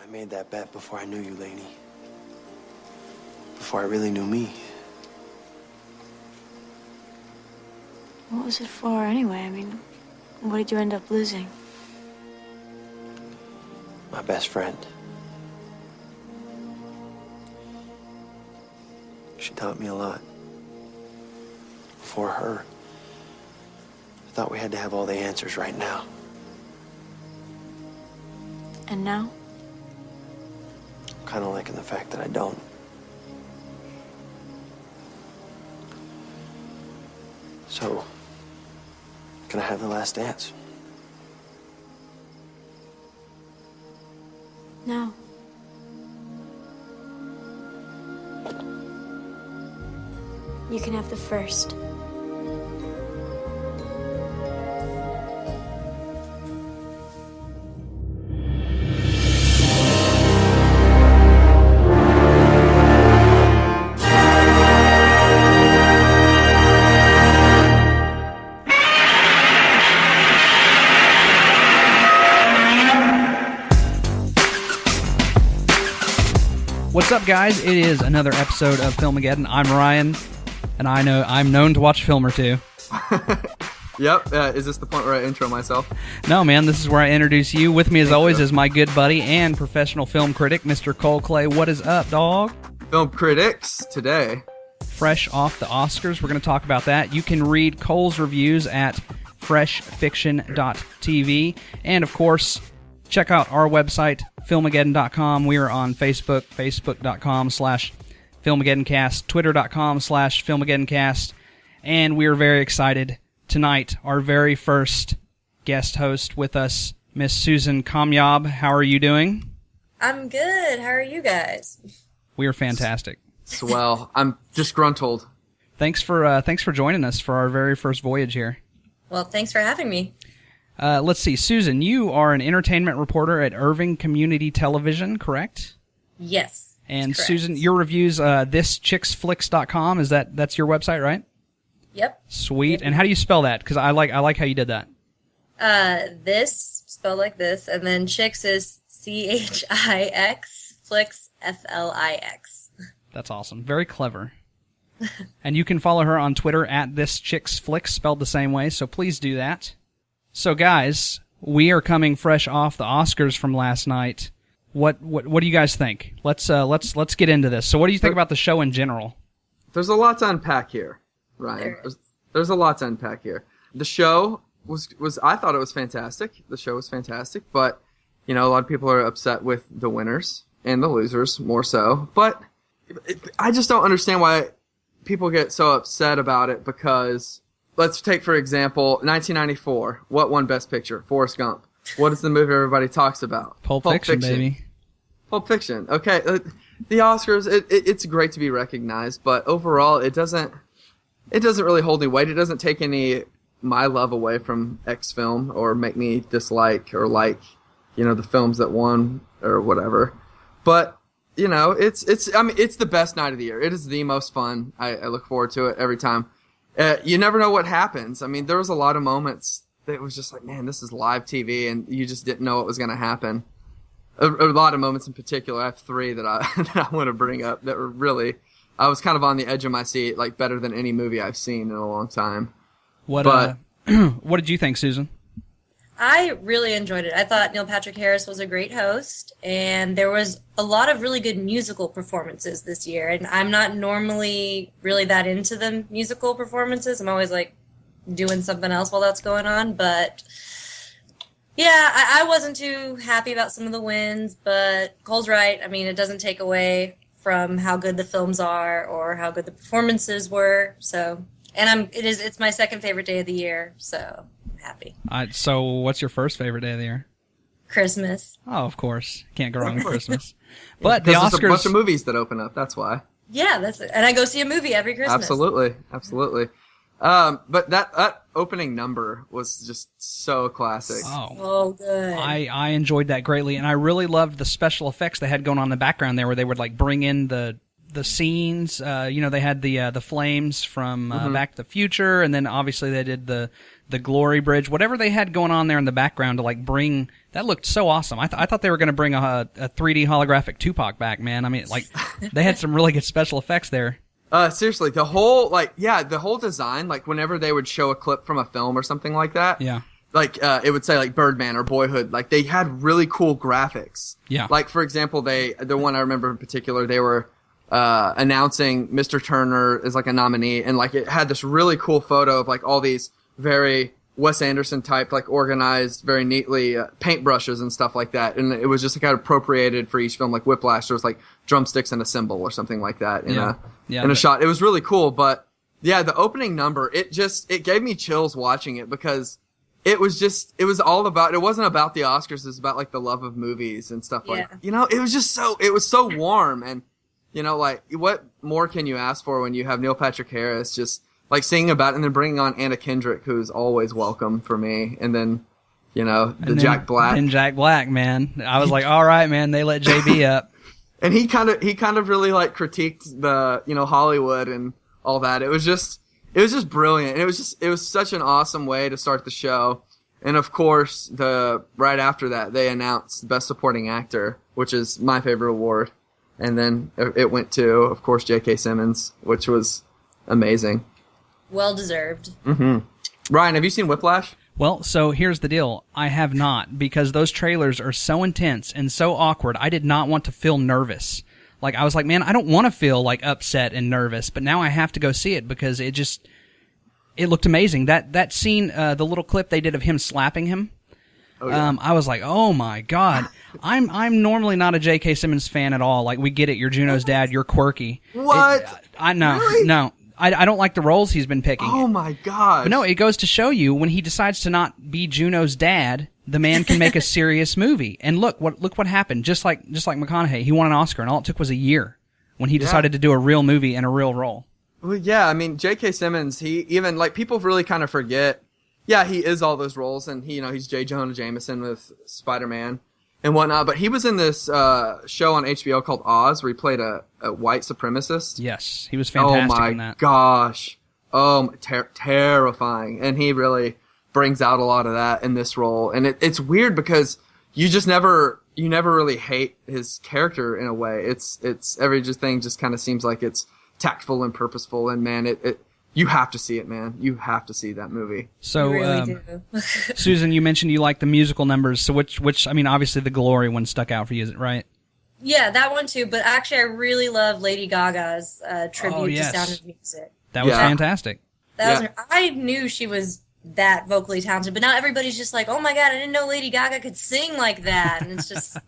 I made that bet before I knew you, Lainey. Before I really knew me. What was it for anyway? I mean, what did you end up losing? My best friend. She taught me a lot. Before her, I thought we had to have all the answers right now. And now? I'm kind of liking the fact that I don't. So, can I have the last dance? No. You can have the first. What's up, guys? It is another episode of Filmageddon. I'm Ryan, and I'm known to watch a film or two. Yep. Is this the point where I intro myself? No, man. This is where I introduce you. With me, as always, is my good buddy and professional film critic, Mr. Cole Clay. What is up, dog? Film critics today. Fresh off the Oscars. We're going to talk about that. You can read Cole's reviews at freshfiction.tv. And, of course, check out our website, filmageddon.com. We are on Facebook, facebook.com/filmageddoncast, twitter.com/filmageddoncast. And we are very excited tonight. Our very first guest host with us, Miss Susan Kamyab. How are you doing? I'm good. How are you guys? We are fantastic. Swell. I'm disgruntled. Thanks for joining us for our very first voyage here. Well, thanks for having me. Let's see. Susan, you are an entertainment reporter at Irving Community Television, correct? Yes. And correct. Susan, your reviews, thischicksflix.com, that's your website, right? Yep. Sweet. Yep. And how do you spell that? Because I like how you did that. This, spelled like this, and then chicks is CHIX, Flix, FLIX. That's awesome. Very clever. And you can follow her on Twitter at thischicksflix, spelled the same way, so please do that. So, guys, we are coming fresh off the Oscars from last night. What do you guys think? Let's get into this. So, what do you think about the show in general? There's a lot to unpack here, Ryan. There's a lot to unpack here. The show was I thought it was fantastic. The show was fantastic, but a lot of people are upset with the winners and the losers more so. But I just don't understand why people get so upset about it because. Let's take, for example, 1994. What won Best Picture? Forrest Gump. What is the movie everybody talks about? Pulp Fiction, baby. Pulp Fiction. Okay, the Oscars, it's great to be recognized, but overall, it doesn't really hold any weight. It doesn't take my love away from X film or make me dislike or like, the films that won or whatever. But it's the best night of the year. It is the most fun. I look forward to it every time. You never know what happens. I mean, there was a lot of moments that it was just like, man, this is live TV, and you just didn't know what was going to happen. A lot of moments in particular. I have three that I want to bring up that were really, I was kind of on the edge of my seat, like better than any movie I've seen in a long time. What did you think, Susan? I really enjoyed it. I thought Neil Patrick Harris was a great host, and there was a lot of really good musical performances this year. And I'm not normally really that into the musical performances. I'm always like doing something else while that's going on. But yeah, I wasn't too happy about some of the wins, but Cole's right. I mean, it doesn't take away from how good the films are or how good the performances were. So, and it's my second favorite day of the year, so I'm happy. So what's your first favorite day of the year? Christmas. Oh, of course. Can't go wrong with Christmas. But the Oscars... There's a bunch of movies that open up, that's why. Yeah, that's it. And I go see a movie every Christmas. Absolutely. But that opening number was just so classic. Oh, good. I enjoyed that greatly, and I really loved the special effects they had going on in the background there, where they would like bring in the scenes. They had the flames from Back to the Future, and then obviously they did the Glory Bridge, whatever they had going on there in the background to like bring That looked so awesome. I thought they were going to bring a 3D holographic Tupac back, man. I mean, like, they had some really good special effects there. Seriously, the whole design, like, whenever they would show a clip from a film or something like that, Yeah. like, it would say, like, Birdman or Boyhood, like, they had really cool graphics. Yeah. Like, for example, the one I remember in particular, they were announcing Mr. Turner as, like, a nominee, and, like, it had this really cool photo of, like, all these very Wes Anderson type, like, organized very neatly paintbrushes and stuff like that. And it was just kind of appropriated for each film, like Whiplash. There was like drumsticks and a cymbal or something like that in a shot. It was really cool. But yeah, the opening number, it gave me chills watching it because it was all about, it wasn't about the Oscars. It was about like the love of movies and stuff like, it was just it was so warm. And, like, what more can you ask for when you have Neil Patrick Harris just like singing about it, and then bringing on Anna Kendrick, who's always welcome for me, and then, Jack Black. And Jack Black, man. I was like, all right, man, they let JB up. And he kind of really like critiqued the, Hollywood and all that. It was just brilliant. And it was such an awesome way to start the show. And of course, right after that, they announced Best Supporting Actor, which is my favorite award. And then it went to, of course, J.K. Simmons, which was amazing. Well deserved. Mm-hmm. Ryan, have you seen Whiplash? Well, so here's the deal. I have not, because those trailers are so intense and so awkward. I did not want to feel nervous. Like, I was like, man, I don't want to feel like upset and nervous, but now I have to go see it because it looked amazing. That scene, the little clip they did of him slapping him. Oh, yeah. I was like, oh my God. I'm normally not a J.K. Simmons fan at all. Like, we get it. You're Juno's dad. You're quirky. What? I know. Really? No. I don't like the roles he's been picking. Oh my God! But no, it goes to show you when he decides to not be Juno's dad, the man can make a serious movie. And look what happened. Just like McConaughey, he won an Oscar, and all it took was a year when he decided to do a real movie and a real role. Well, yeah, I mean, J.K. Simmons, he even like people really kind of forget. Yeah, he is all those roles, and he's J. Jonah Jameson with Spider-Man and whatnot. But he was in this show on HBO called Oz, where he played a white supremacist. Yes, he was fantastic in that. Oh my gosh. Terrifying. And he really brings out a lot of that in this role. And it's weird because you never really hate his character in a way. It's every thing just kind of seems like it's tactful and purposeful. And man, you have to see it, man. You have to see that movie. So, you really do. Susan, you mentioned you like the musical numbers. So which, I mean, obviously the Glory one stuck out for you, is it right? Yeah, that one too. But actually, I really love Lady Gaga's tribute to Sound of Music. That was fantastic. I knew she was that vocally talented, but now everybody's just like, oh my God, I didn't know Lady Gaga could sing like that. And it's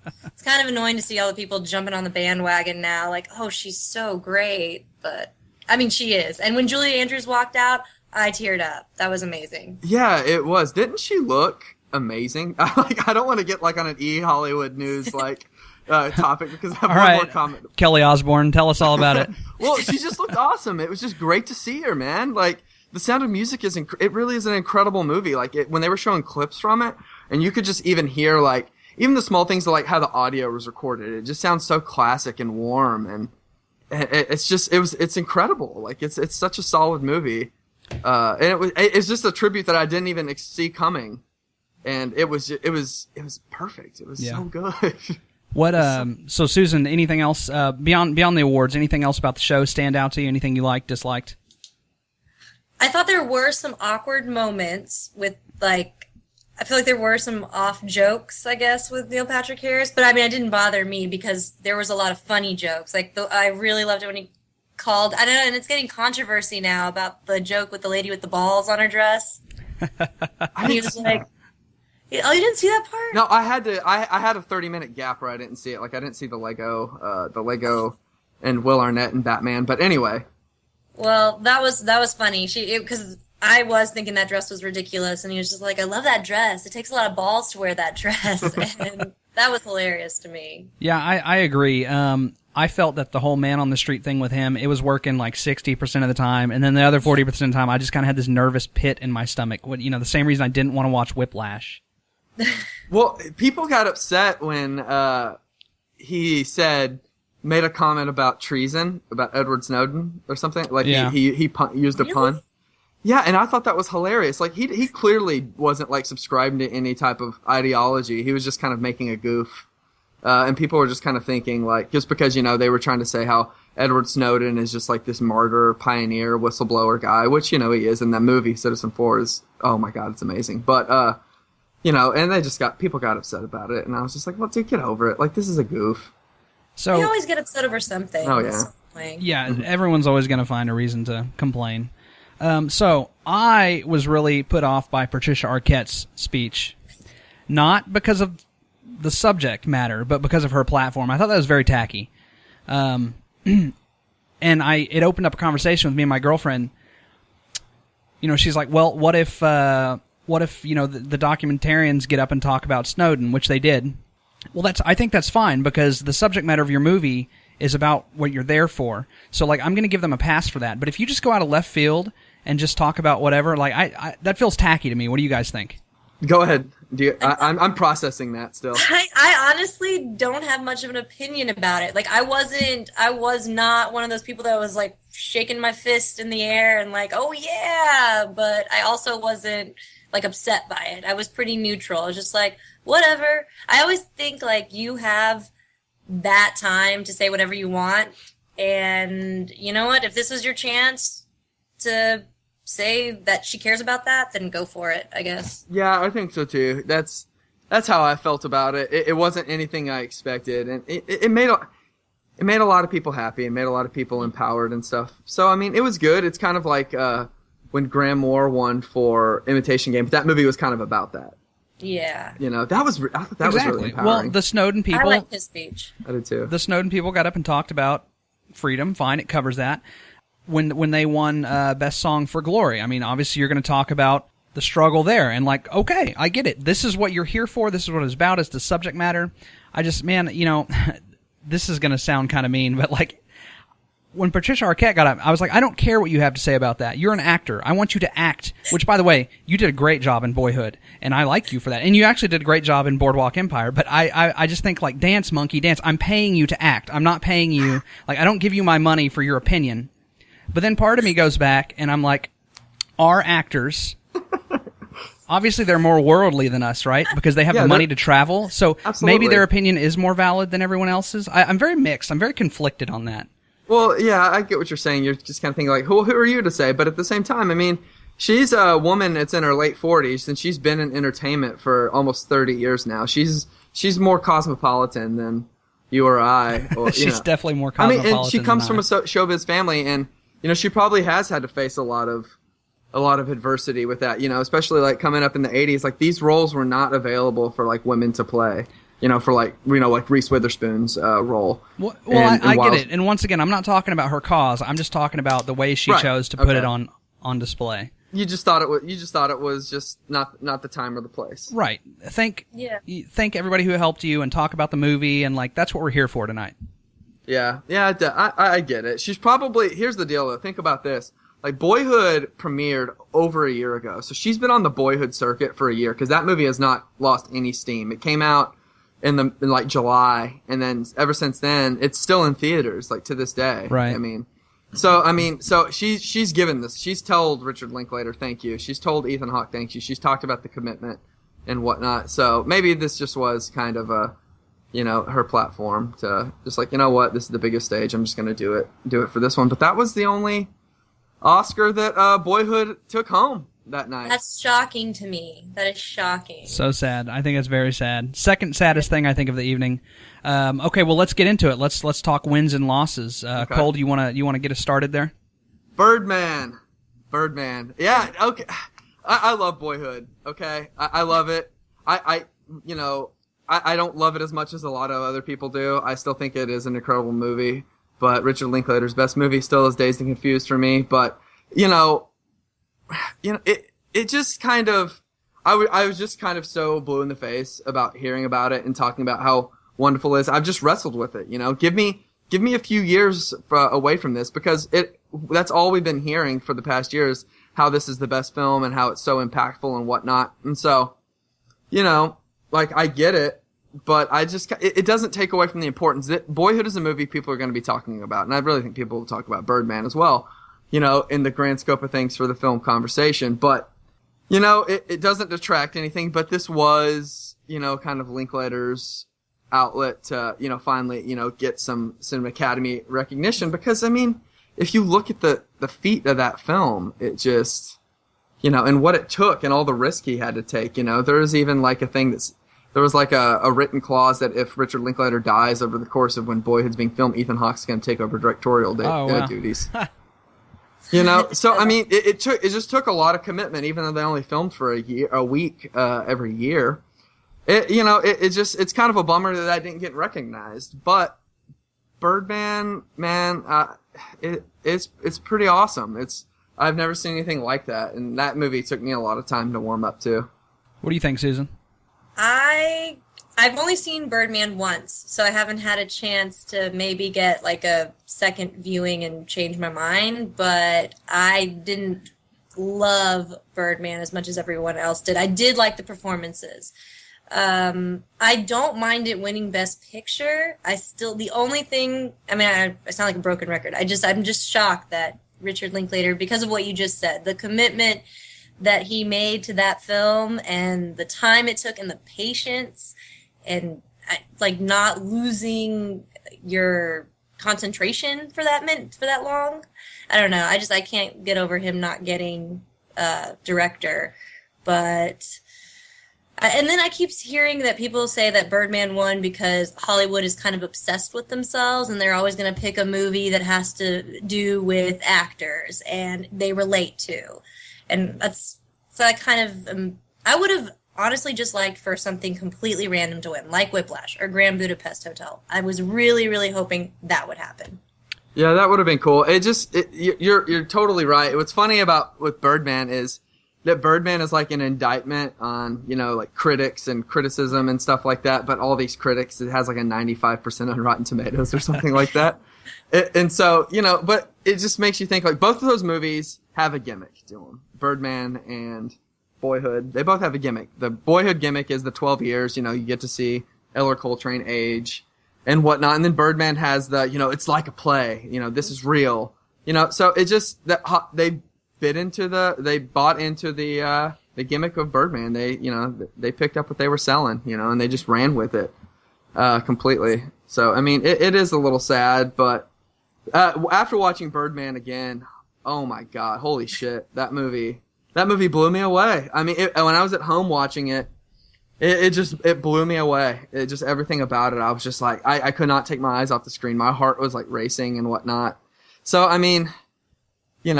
kind of annoying to see all the people jumping on the bandwagon now. Like, oh, she's so great. But, I mean, she is. And when Julia Andrews walked out, I teared up. That was amazing. Yeah, it was. Didn't she look amazing? I don't want to get like on an Hollywood News topic because I have one more comment. Kelly Osbourne, tell us all about it. Well, she just looked awesome. It was just great to see her, man. Like, The Sound of Music it really is an incredible movie. Like, when they were showing clips from it, and you could just even hear, like, even the small things like how the audio was recorded. It just sounds so classic and warm, and it's incredible. Like, it's such a solid movie. And it's just a tribute that I didn't even see coming. And it was perfect. It was so good. What so Susan, anything else beyond the awards, anything else about the show stand out to you? Anything you liked, disliked? I thought there were some awkward moments with, like, I feel like there were some off jokes, I guess, with Neil Patrick Harris, but I mean, it didn't bother me because there was a lot of funny jokes. Like, I really loved it when he called, I don't know, and it's getting controversy now about the joke with the lady with the balls on her dress. And he was like, oh, you didn't see that part? No, I had a 30-minute gap where I didn't see it. Like, I didn't see the Lego and Will Arnett and Batman, but anyway. Well, that was funny. Because I was thinking that dress was ridiculous, and he was just like, I love that dress. It takes a lot of balls to wear that dress. And that was hilarious to me. Yeah, I agree. I felt that the whole man on the street thing with him, it was working like 60% of the time, and then the other 40% of the time, I just kind of had this nervous pit in my stomach. The same reason I didn't want to watch Whiplash. Well, people got upset when he made a comment about treason, about Edward Snowden or something. Like he used a pun. Yeah, and I thought that was hilarious. Like he clearly wasn't like subscribing to any type of ideology. He was just kind of making a goof. And people were just kind of thinking, like, just because, they were trying to say how Edward Snowden is just like this martyr, pioneer, whistleblower guy, which, he is in that movie. Citizen 4 is, oh my God, it's amazing. But, and people got upset about it. And I was just like, well, dude, get over it. Like, this is a goof. So you always get upset over something. Oh, yeah. Yeah, everyone's always going to find a reason to complain. So I was really put off by Patricia Arquette's speech. Not because of the subject matter, but because of her platform. I thought that was very tacky. And it opened up a conversation with me and my girlfriend. She's like, well, what if the documentarians get up and talk about Snowden, which they did. Well, I think that's fine, because the subject matter of your movie is about what you're there for. So, like, I'm going to give them a pass for that. But if you just go out of left field and just talk about whatever, like, I that feels tacky to me. What do you guys think? Go ahead. I'm processing that still. I honestly don't have much of an opinion about it. Like, I was not one of those people that was like shaking my fist in the air and like, oh yeah, but I also wasn't like upset by it. I was pretty neutral. I was just like, whatever. I always think like you have that time to say whatever you want. And you know what? If this was your chance to say that she cares about that, then go for it, I guess. Yeah, I think so too. That's how I felt about it. It wasn't anything I expected, and it made a lot of people happy and made a lot of people empowered and stuff. So I mean, it was good. It's kind of like when Graham Moore won for Imitation Game, but that movie was kind of about that. Yeah. I thought that was really empowering. Well, the Snowden people. I liked his speech. I did too. The Snowden people got up and talked about freedom. Fine, it covers that. When they won Best Song for Glory, I mean, obviously you're going to talk about the struggle there, and like, okay, I get it. This is what you're here for. This is what it's about. It's the subject matter. I just, man, this is going to sound kind of mean, but like, when Patricia Arquette got up, I was like, I don't care what you have to say about that. You're an actor. I want you to act. Which, by the way, you did a great job in Boyhood, and I like you for that. And you actually did a great job in Boardwalk Empire. But I just think, like, dance, monkey, dance. I'm paying you to act. I'm not paying you. Like, I don't give you my money for your opinion. But then part of me goes back, and I'm like, our actors, obviously they're more worldly than us, right? Because they have the money to travel. So absolutely. Maybe their opinion is more valid than everyone else's. I'm very mixed. I'm very conflicted on that. Well, yeah, I get what you're saying. You're just kind of thinking like, who are you to say? But at the same time, I mean, she's a woman that's in her late 40s, and she's been in entertainment for almost 30 years now. She's more cosmopolitan than you or I. Or, She's definitely more cosmopolitan. I mean, and she comes from a showbiz family, and she probably has had to face a lot of adversity with that. Especially like coming up in the 80s, like these roles were not available for like women to play. For like Reese Witherspoon's role. Well, I get it. And once again, I'm not talking about her cause. I'm just talking about the way she chose to put it on display. You just thought it was just not the time or the place. Right. Thank everybody who helped you and talk about the movie, and like that's what we're here for tonight. Yeah, I get it. She's probably, here's the deal though. Think about this. Like Boyhood premiered over a year ago, so she's been on the Boyhood circuit for a year because that movie has not lost any steam. It came out in like July, and then ever since then, it's still in theaters, like to this day. Right. So she's given this. She's told Richard Linklater thank you. She's told Ethan Hawke thank you. She's talked about the commitment and whatnot. So maybe this just was kind of her platform to just like, what, this is the biggest stage. I'm just gonna do it for this one. But that was the only Oscar that Boyhood took home that night. That's shocking to me. That is shocking. So sad. I think it's very sad. Second saddest thing I think of the evening. Okay, well let's get into it. Let's talk wins and losses. Okay. Cole, do you wanna get us started there? Birdman. Yeah. Okay. I love Boyhood. Okay. I love it. I don't love it as much as a lot of other people do. I still think it is an incredible movie. But Richard Linklater's best movie still is Dazed and Confused for me. But it just kind of, I was just kind of so blue in the face about hearing about it and talking about how wonderful it is. I've just wrestled with it, give me a few years away from this, because that's all we've been hearing for the past years, how this is the best film and how it's so impactful and whatnot. And so, like I get it, but it doesn't take away from the importance. Boyhood is a movie people are going to be talking about, and I really think people will talk about Birdman as well. in the grand scope of things for the film conversation. But, it doesn't detract anything, but this was, kind of Linklater's outlet to, finally, get some Cinema Academy recognition. Because, I mean, if you look at the feat of that film, it just, and what it took and all the risk he had to take, there was even like a thing there was like a written clause that if Richard Linklater dies over the course of when Boyhood's being filmed, Ethan Hawke's going to take over directorial duties. So I mean, it just took a lot of commitment, even though they only filmed for a week every year. It's kind of a bummer that didn't get recognized. But Birdman, man, it's pretty awesome. I've never seen anything like that, and that movie took me a lot of time to warm up to. What do you think, Susan? I've only seen Birdman once, so I haven't had a chance to maybe get like a second viewing and change my mind, but I didn't love Birdman as much as everyone else did. I did like the performances. I don't mind it winning Best Picture. The only thing, I mean, I sound like a broken record. I'm just shocked that Richard Linklater, because of what you just said, the commitment that he made to that film and the time it took and the patience and like not losing your concentration for that long. I don't know. I can't get over him not getting director. But and then I keep hearing that people say that Birdman won because Hollywood is kind of obsessed with themselves and they're always going to pick a movie that has to do with actors and they relate to. And I would have honestly just liked for something completely random to win, like Whiplash or Grand Budapest Hotel. I was really, really hoping that would happen. Yeah, that would have been cool. You're totally right. What's funny with Birdman is that Birdman is like an indictment on, like critics and criticism and stuff like that. But all these critics, it has like a 95% on Rotten Tomatoes or something like that. And so, but it just makes you think like both of those movies have a gimmick to them. Birdman and Boyhood, they both have a gimmick. The Boyhood gimmick is the 12 years, you get to see Eller Coltrane age and whatnot. And then Birdman has the, it's like a play, this is real, so it just, they bought into the gimmick of Birdman. They picked up what they were selling, and they just ran with it, completely. So, I mean, it is a little sad, but, after watching Birdman again, oh my God, holy shit, that movie blew me away. I mean, when I was at home watching it, it blew me away. It just, everything about it, I was just like, I could not take my eyes off the screen. My heart was like racing and whatnot. So, I mean, it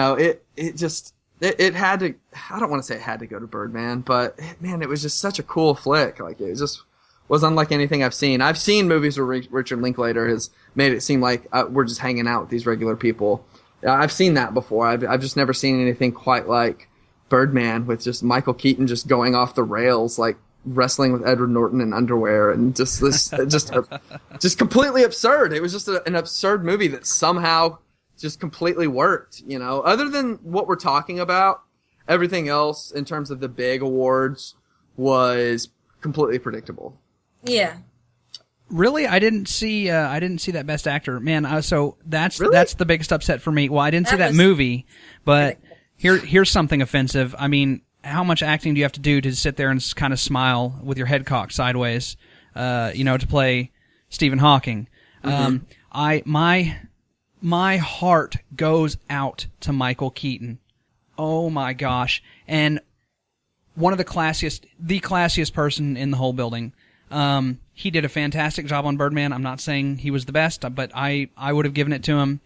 had to, I don't want to say it had to go to Birdman, but man, it was just such a cool flick. Like, it just was unlike anything I've seen. I've seen movies where Richard Linklater has made it seem like we're just hanging out with these regular people. I've seen that before. I've just never seen anything quite like Birdman with just Michael Keaton just going off the rails, like wrestling with Edward Norton in underwear, and just this, just completely absurd. It was just an absurd movie that somehow just completely worked, Other than what we're talking about, everything else in terms of the big awards was completely predictable. Yeah. Really, I didn't see that Best Actor. Man, so that's Really? That's the biggest upset for me. Well, I didn't see that movie, but here's something offensive. I mean, how much acting do you have to do to sit there and kind of smile with your head cocked sideways, to play Stephen Hawking? Mm-hmm. My heart goes out to Michael Keaton. Oh my gosh. And one of the classiest person in the whole building. He did a fantastic job on Birdman. I'm not saying he was the best, but I would have given it to him.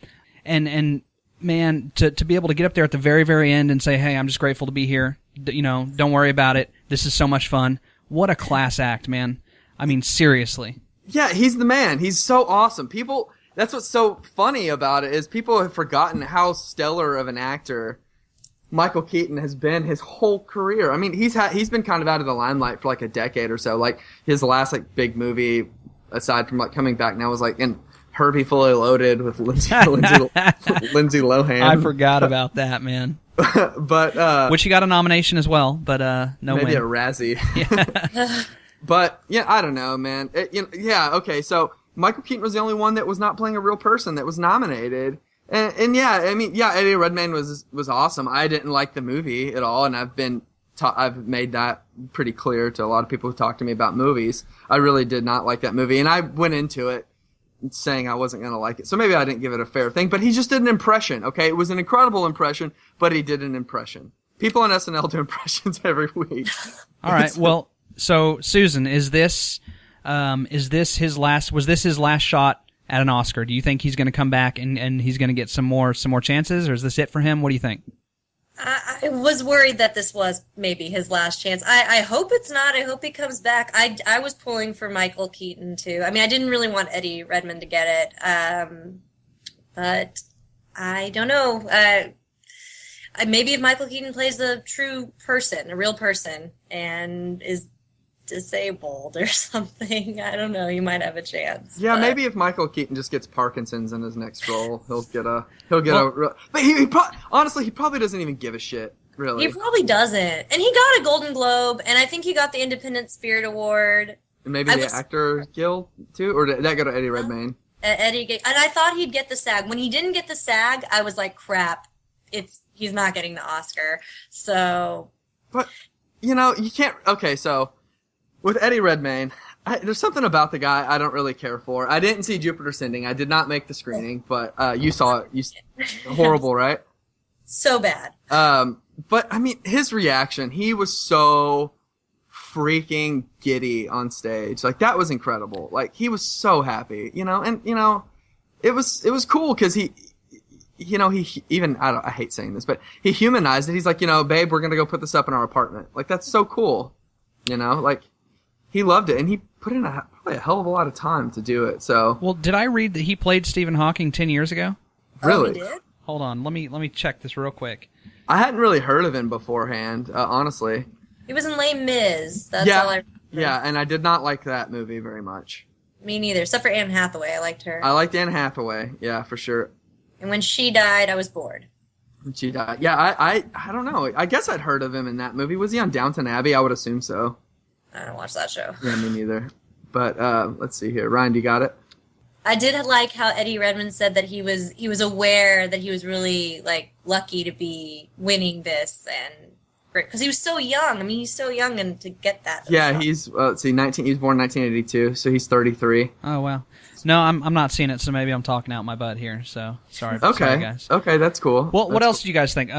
And man, to be able to get up there at the very, very end and say, hey, I'm just grateful to be here. Don't worry about it. This is so much fun. What a class act, man. I mean, seriously. Yeah, he's the man. He's so awesome. That's what's so funny about it is people have forgotten how stellar of an actor Michael Keaton has been his whole career. I mean, he's been kind of out of the limelight for like a decade or so. Like his last like big movie, aside from like coming back now, was like in Herbie Fully Loaded with Lindsay Lohan. I forgot about that, man. But which he got a nomination as well, but no maybe win. a Razzie. Yeah. But yeah, I don't know, man. Okay, so Michael Keaton was the only one that was not playing a real person that was nominated. And yeah, I mean, yeah, Eddie Redmayne was awesome. I didn't like the movie at all, and I've made that pretty clear to a lot of people who talk to me about movies. I really did not like that movie, and I went into it saying I wasn't going to like it. So maybe I didn't give it a fair thing, but he just did an impression, okay? It was an incredible impression, but he did an impression. People on SNL do impressions every week. All right. Well, so Susan, was this his last shot at an Oscar? Do you think he's going to come back and he's going to get some more chances, or is this it for him? What do you think? I was worried that this was maybe his last chance. I hope it's not. I hope he comes back. I was pulling for Michael Keaton, too. I mean, I didn't really want Eddie Redmayne to get it. But I don't know. Maybe if Michael Keaton plays a true person, a real person, and is disabled or something, I don't know, you might have a chance. Yeah, but maybe if Michael Keaton just gets Parkinson's in his next role, but he honestly, he probably doesn't even give a shit, really. He probably doesn't. And he got a Golden Globe, and I think he got the Independent Spirit Award. And maybe the Actor Guild, too? Or did that go to Eddie Redmayne? And I thought he'd get the SAG. When he didn't get the SAG, I was like, crap, he's not getting the Oscar. So... But, you can't... Okay, so... With Eddie Redmayne, there's something about the guy I don't really care for. I didn't see Jupiter Ascending. I did not make the screening, but you saw it. Horrible, right? So bad. But, I mean, his reaction, he was so freaking giddy on stage. Like, that was incredible. Like, he was so happy, and, it was cool because he even, I hate saying this, but he humanized it. He's like, babe, we're going to go put this up in our apartment. Like, that's so cool, like, he loved it, and he put in probably a hell of a lot of time to do it. So, well, did I read that he played Stephen Hawking 10 years ago? Really? Oh, he did? Hold on, let me check this real quick. I hadn't really heard of him beforehand, honestly. He was in Les Mis. That's all I remember. Yeah, and I did not like that movie very much. Me neither, except for Anne Hathaway. I liked her. I liked Anne Hathaway, yeah, for sure. And when she died, I was bored. When she died. Yeah, I don't know. I guess I'd heard of him in that movie. Was he on Downton Abbey? I would assume so. I don't watch that show. Yeah, me neither. But let's see here. Ryan, do you got it? I did like how Eddie Redmayne said that he was aware that he was really like lucky to be winning this and great because he was so young. I mean, he's so young and to get that. Yeah, he's let's see, 19. He was born in 1982, so he's 33. Oh wow. No, I'm not seeing it, so maybe I'm talking out my butt here. So sorry, okay, sorry guys. Okay, that's cool. Well, what else do you guys think?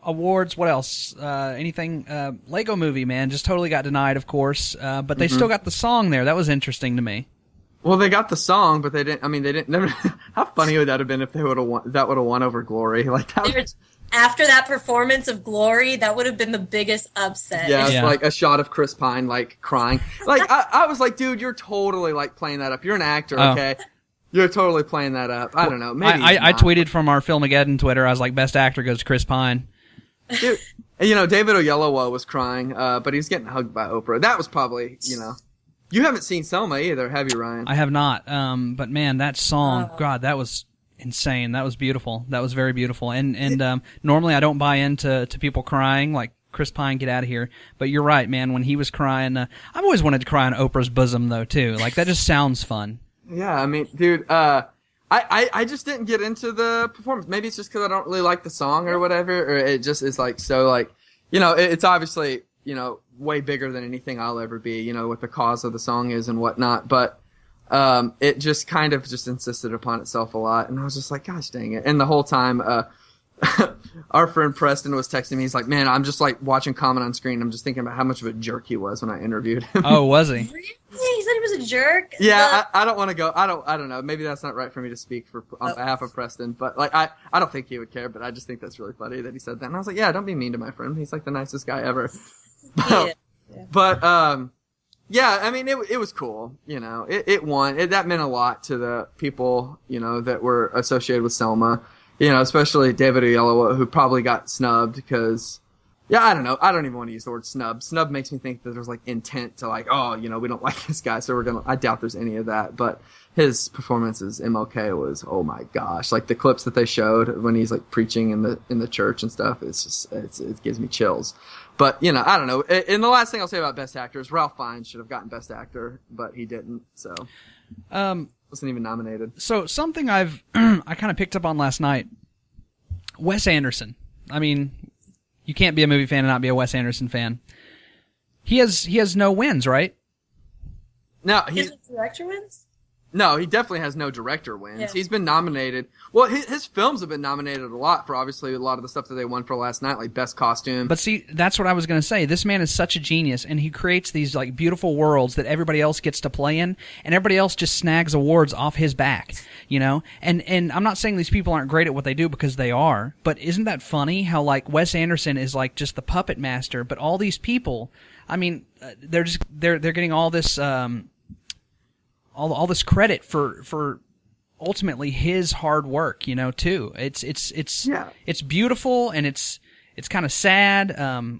Awards, what else? Anything? Lego Movie, man, just totally got denied, of course. But they still got the song there. That was interesting to me. Well, they got the song, but they didn't. I mean, they didn't. Never, how funny would that have been if they would have won? That would have won over Glory. Like that. After that performance of Glory, that would have been the biggest upset. Yeah, it's like a shot of Chris Pine like crying. Like I was like, dude, you're totally like playing that up. You're an actor, okay? You're totally playing that up. I don't know. Maybe I tweeted from our Filmageddon Twitter. I was like, best actor goes to Chris Pine. Dude, David Oyelowo was crying, but he was getting hugged by Oprah. That was probably, You haven't seen Selma either, have you, Ryan? I have not. But man, that song, God, that was insane. That was beautiful. That was very beautiful. And normally I don't buy into people crying, like Chris Pine, get out of here. But you're right, man. When he was crying, I've always wanted to cry on Oprah's bosom, though, too. Like, that just sounds fun. Yeah, I mean, dude, I just didn't get into the performance. Maybe it's just because I don't really like the song or whatever, or it just is like so like, it's obviously, way bigger than anything I'll ever be, what the cause of the song is and whatnot. But it just kind of just insisted upon itself a lot, and I was just like, gosh dang it. And the whole time, our friend Preston was texting me. He's like, man, I'm just like watching Common on screen. I'm just thinking about how much of a jerk he was when I interviewed him. Oh, was he? Really? He said he was a jerk? Yeah, I don't want to go. I don't know. Maybe that's not right for me to speak on behalf of Preston, but like, I don't think he would care, but I just think that's really funny that he said that. And I was like, yeah, don't be mean to my friend. He's like the nicest guy ever. Yeah. But, yeah, I mean, it was cool, it won. That meant a lot to the people, that were associated with Selma, especially David Oyelowo, who probably got snubbed because, yeah, I don't know. I don't even want to use the word snub. Snub makes me think that there's like intent to like, oh, we don't like this guy, so I doubt there's any of that. But his performance as MLK was, oh my gosh, like the clips that they showed when he's like preaching in the church and stuff, it's just, it gives me chills. But, I don't know. And the last thing I'll say about Best Actor is Ralph Fiennes should have gotten Best Actor, but he didn't, so. Wasn't even nominated. So something I kind of picked up on last night. Wes Anderson. I mean, you can't be a movie fan and not be a Wes Anderson fan. He has no wins, right? No, His director wins? No, he definitely has no director wins. Yeah. He's been nominated. Well, his films have been nominated a lot for obviously a lot of the stuff that they won for last night, like Best Costume. But see, that's what I was going to say. This man is such a genius, and he creates these like beautiful worlds that everybody else gets to play in, and everybody else just snags awards off his back, you know? And I'm not saying these people aren't great at what they do, because they are, but isn't that funny how like Wes Anderson is like just the puppet master, but all these people, I mean, they're getting all this all this credit for ultimately his hard work, you know, too. It's beautiful, and it's kind of sad.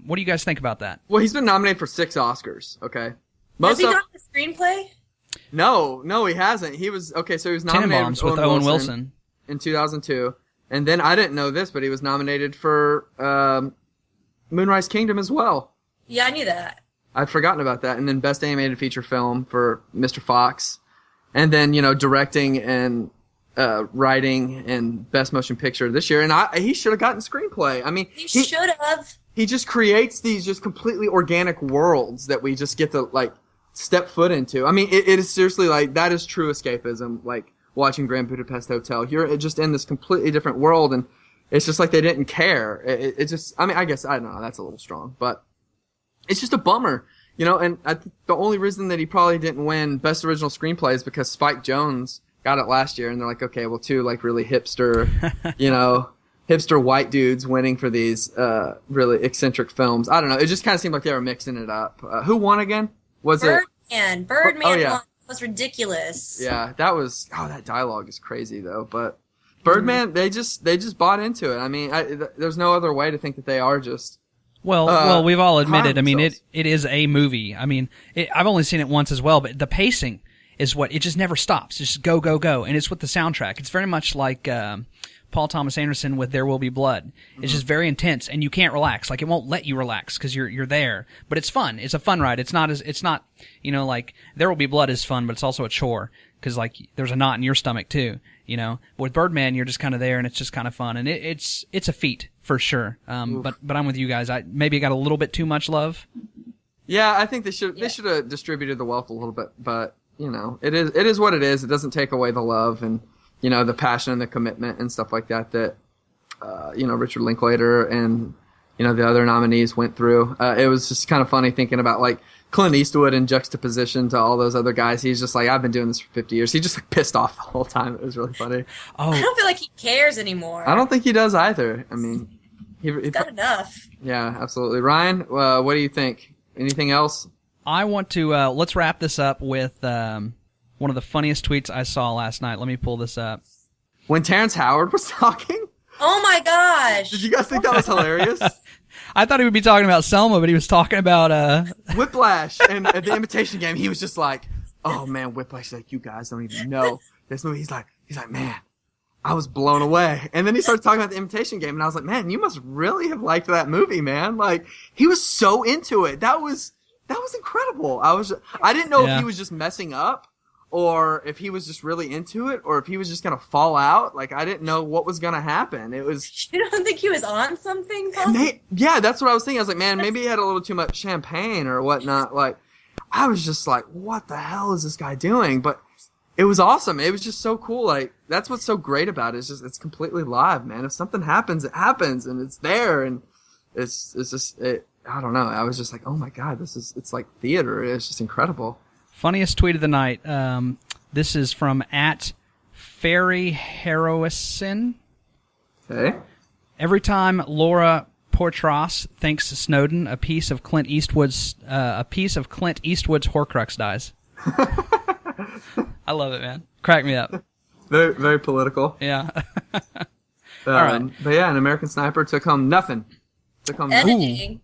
What do you guys think about that? Well, he's been nominated for 6 Oscars. Okay, Has he done the screenplay? No, he hasn't. He was so he was nominated Tenenbaums with Owen Wilson in 2002, and then I didn't know this, but he was nominated for Moonrise Kingdom as well. Yeah, I knew that. I'd forgotten about that. And then Best Animated Feature Film for Mr. Fox. And then, you know, directing and writing and Best Motion Picture this year. And he should have gotten screenplay. I mean, He should have. He just creates these just completely organic worlds that we just get to, like, step foot into. I mean, it is seriously, like, that is true escapism, like, watching Grand Budapest Hotel. You're just in this completely different world, and it's just like they didn't care. It just, I mean, I guess, I don't know, that's a little strong, but it's just a bummer. You know, and I think the only reason that he probably didn't win Best Original Screenplay is because Spike Jonze got it last year, and they're like, okay, well, 2 like really hipster, you know, hipster white dudes winning for these really eccentric films. I don't know. It just kind of seemed like they were mixing it up. Who won again? Was Birdman. it Birdman Oh, yeah. won. That was ridiculous. Yeah, that dialogue is crazy though. But Birdman, they just bought into it. I mean, there's no other way to think that they are just. Well, we've all admitted. I mean, themselves. it is a movie. I mean, I've only seen it once as well, but the pacing is what it just never stops. It's just go, go, go, and it's with the soundtrack. It's very much like Paul Thomas Anderson with There Will Be Blood. It's just very intense, and you can't relax. Like, it won't let you relax because you're there. But it's fun. It's a fun ride. It's not you know, like There Will Be Blood is fun, but it's also a chore because like there's a knot in your stomach too. You know, but with Birdman, you're just kind of there, and it's just kind of fun, and it's a feat for sure. But I'm with you guys. I maybe got a little bit too much love. Yeah, I think they should have distributed the wealth a little bit, but you know, it is what it is. It doesn't take away the love and, you know, the passion and the commitment and stuff like that you know, Richard Linklater and, you know, the other nominees went through. It was just kind of funny thinking about like Clint Eastwood in juxtaposition to all those other guys. He's just like, I've been doing this for 50 years. He just like pissed off the whole time. It was really funny. Oh, I don't feel like he cares anymore. I don't think he does either. I mean, He's got enough. Yeah, absolutely. Ryan, what do you think? Anything else? I want to let's wrap this up with one of the funniest tweets I saw last night. Let me pull this up. When Terrence Howard was talking? Oh my gosh. Did you guys think that was hilarious? I thought he would be talking about Selma, but he was talking about Whiplash and The Imitation Game. He was just like, oh man, Whiplash, like, you guys don't even know this movie. He's like, man, I was blown away. And then he started talking about The Imitation Game, and I was like, man, you must really have liked that movie, man. Like, he was so into it. That was incredible. I didn't know if he was just messing up, or if he was just really into it, or if he was just gonna fall out. Like, I didn't know what was gonna happen. It was. You don't think he was on something, Paul? Yeah, that's what I was thinking. I was like, man, maybe he had a little too much champagne or whatnot. Like, I was just like, what the hell is this guy doing? But it was awesome. It was just so cool. Like, that's what's so great about it. It's completely live, man. If something happens, it happens, and it's there, and it's just I don't know. I was just like, oh my god, it's like theater. It's just incredible. Funniest tweet of the night. This is from @FairyHeroison. Okay. Every time Laura Portras thinks Snowden, a piece of Clint Eastwood's Horcrux dies. I love it, man. Crack me up. Very, very political. Yeah. All right. But yeah, an American Sniper took home nothing. Editing.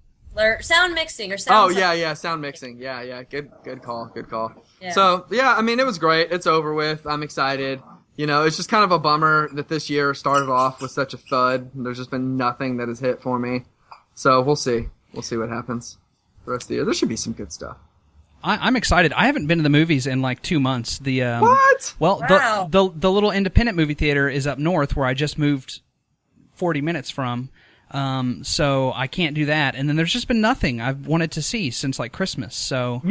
Sound mixing or sound. sound mixing. Yeah. Good call. Yeah. So yeah, I mean, it was great. It's over with. I'm excited. You know, it's just kind of a bummer that this year started off with such a thud. There's just been nothing that has hit for me. So we'll see. We'll see what happens the rest of the year. There should be some good stuff. I'm excited. I haven't been to the movies in like 2 months. What? Well, Wow. the little independent movie theater is up north where I just moved 40 minutes from. So I can't do that. And then there's just been nothing I've wanted to see since like Christmas. So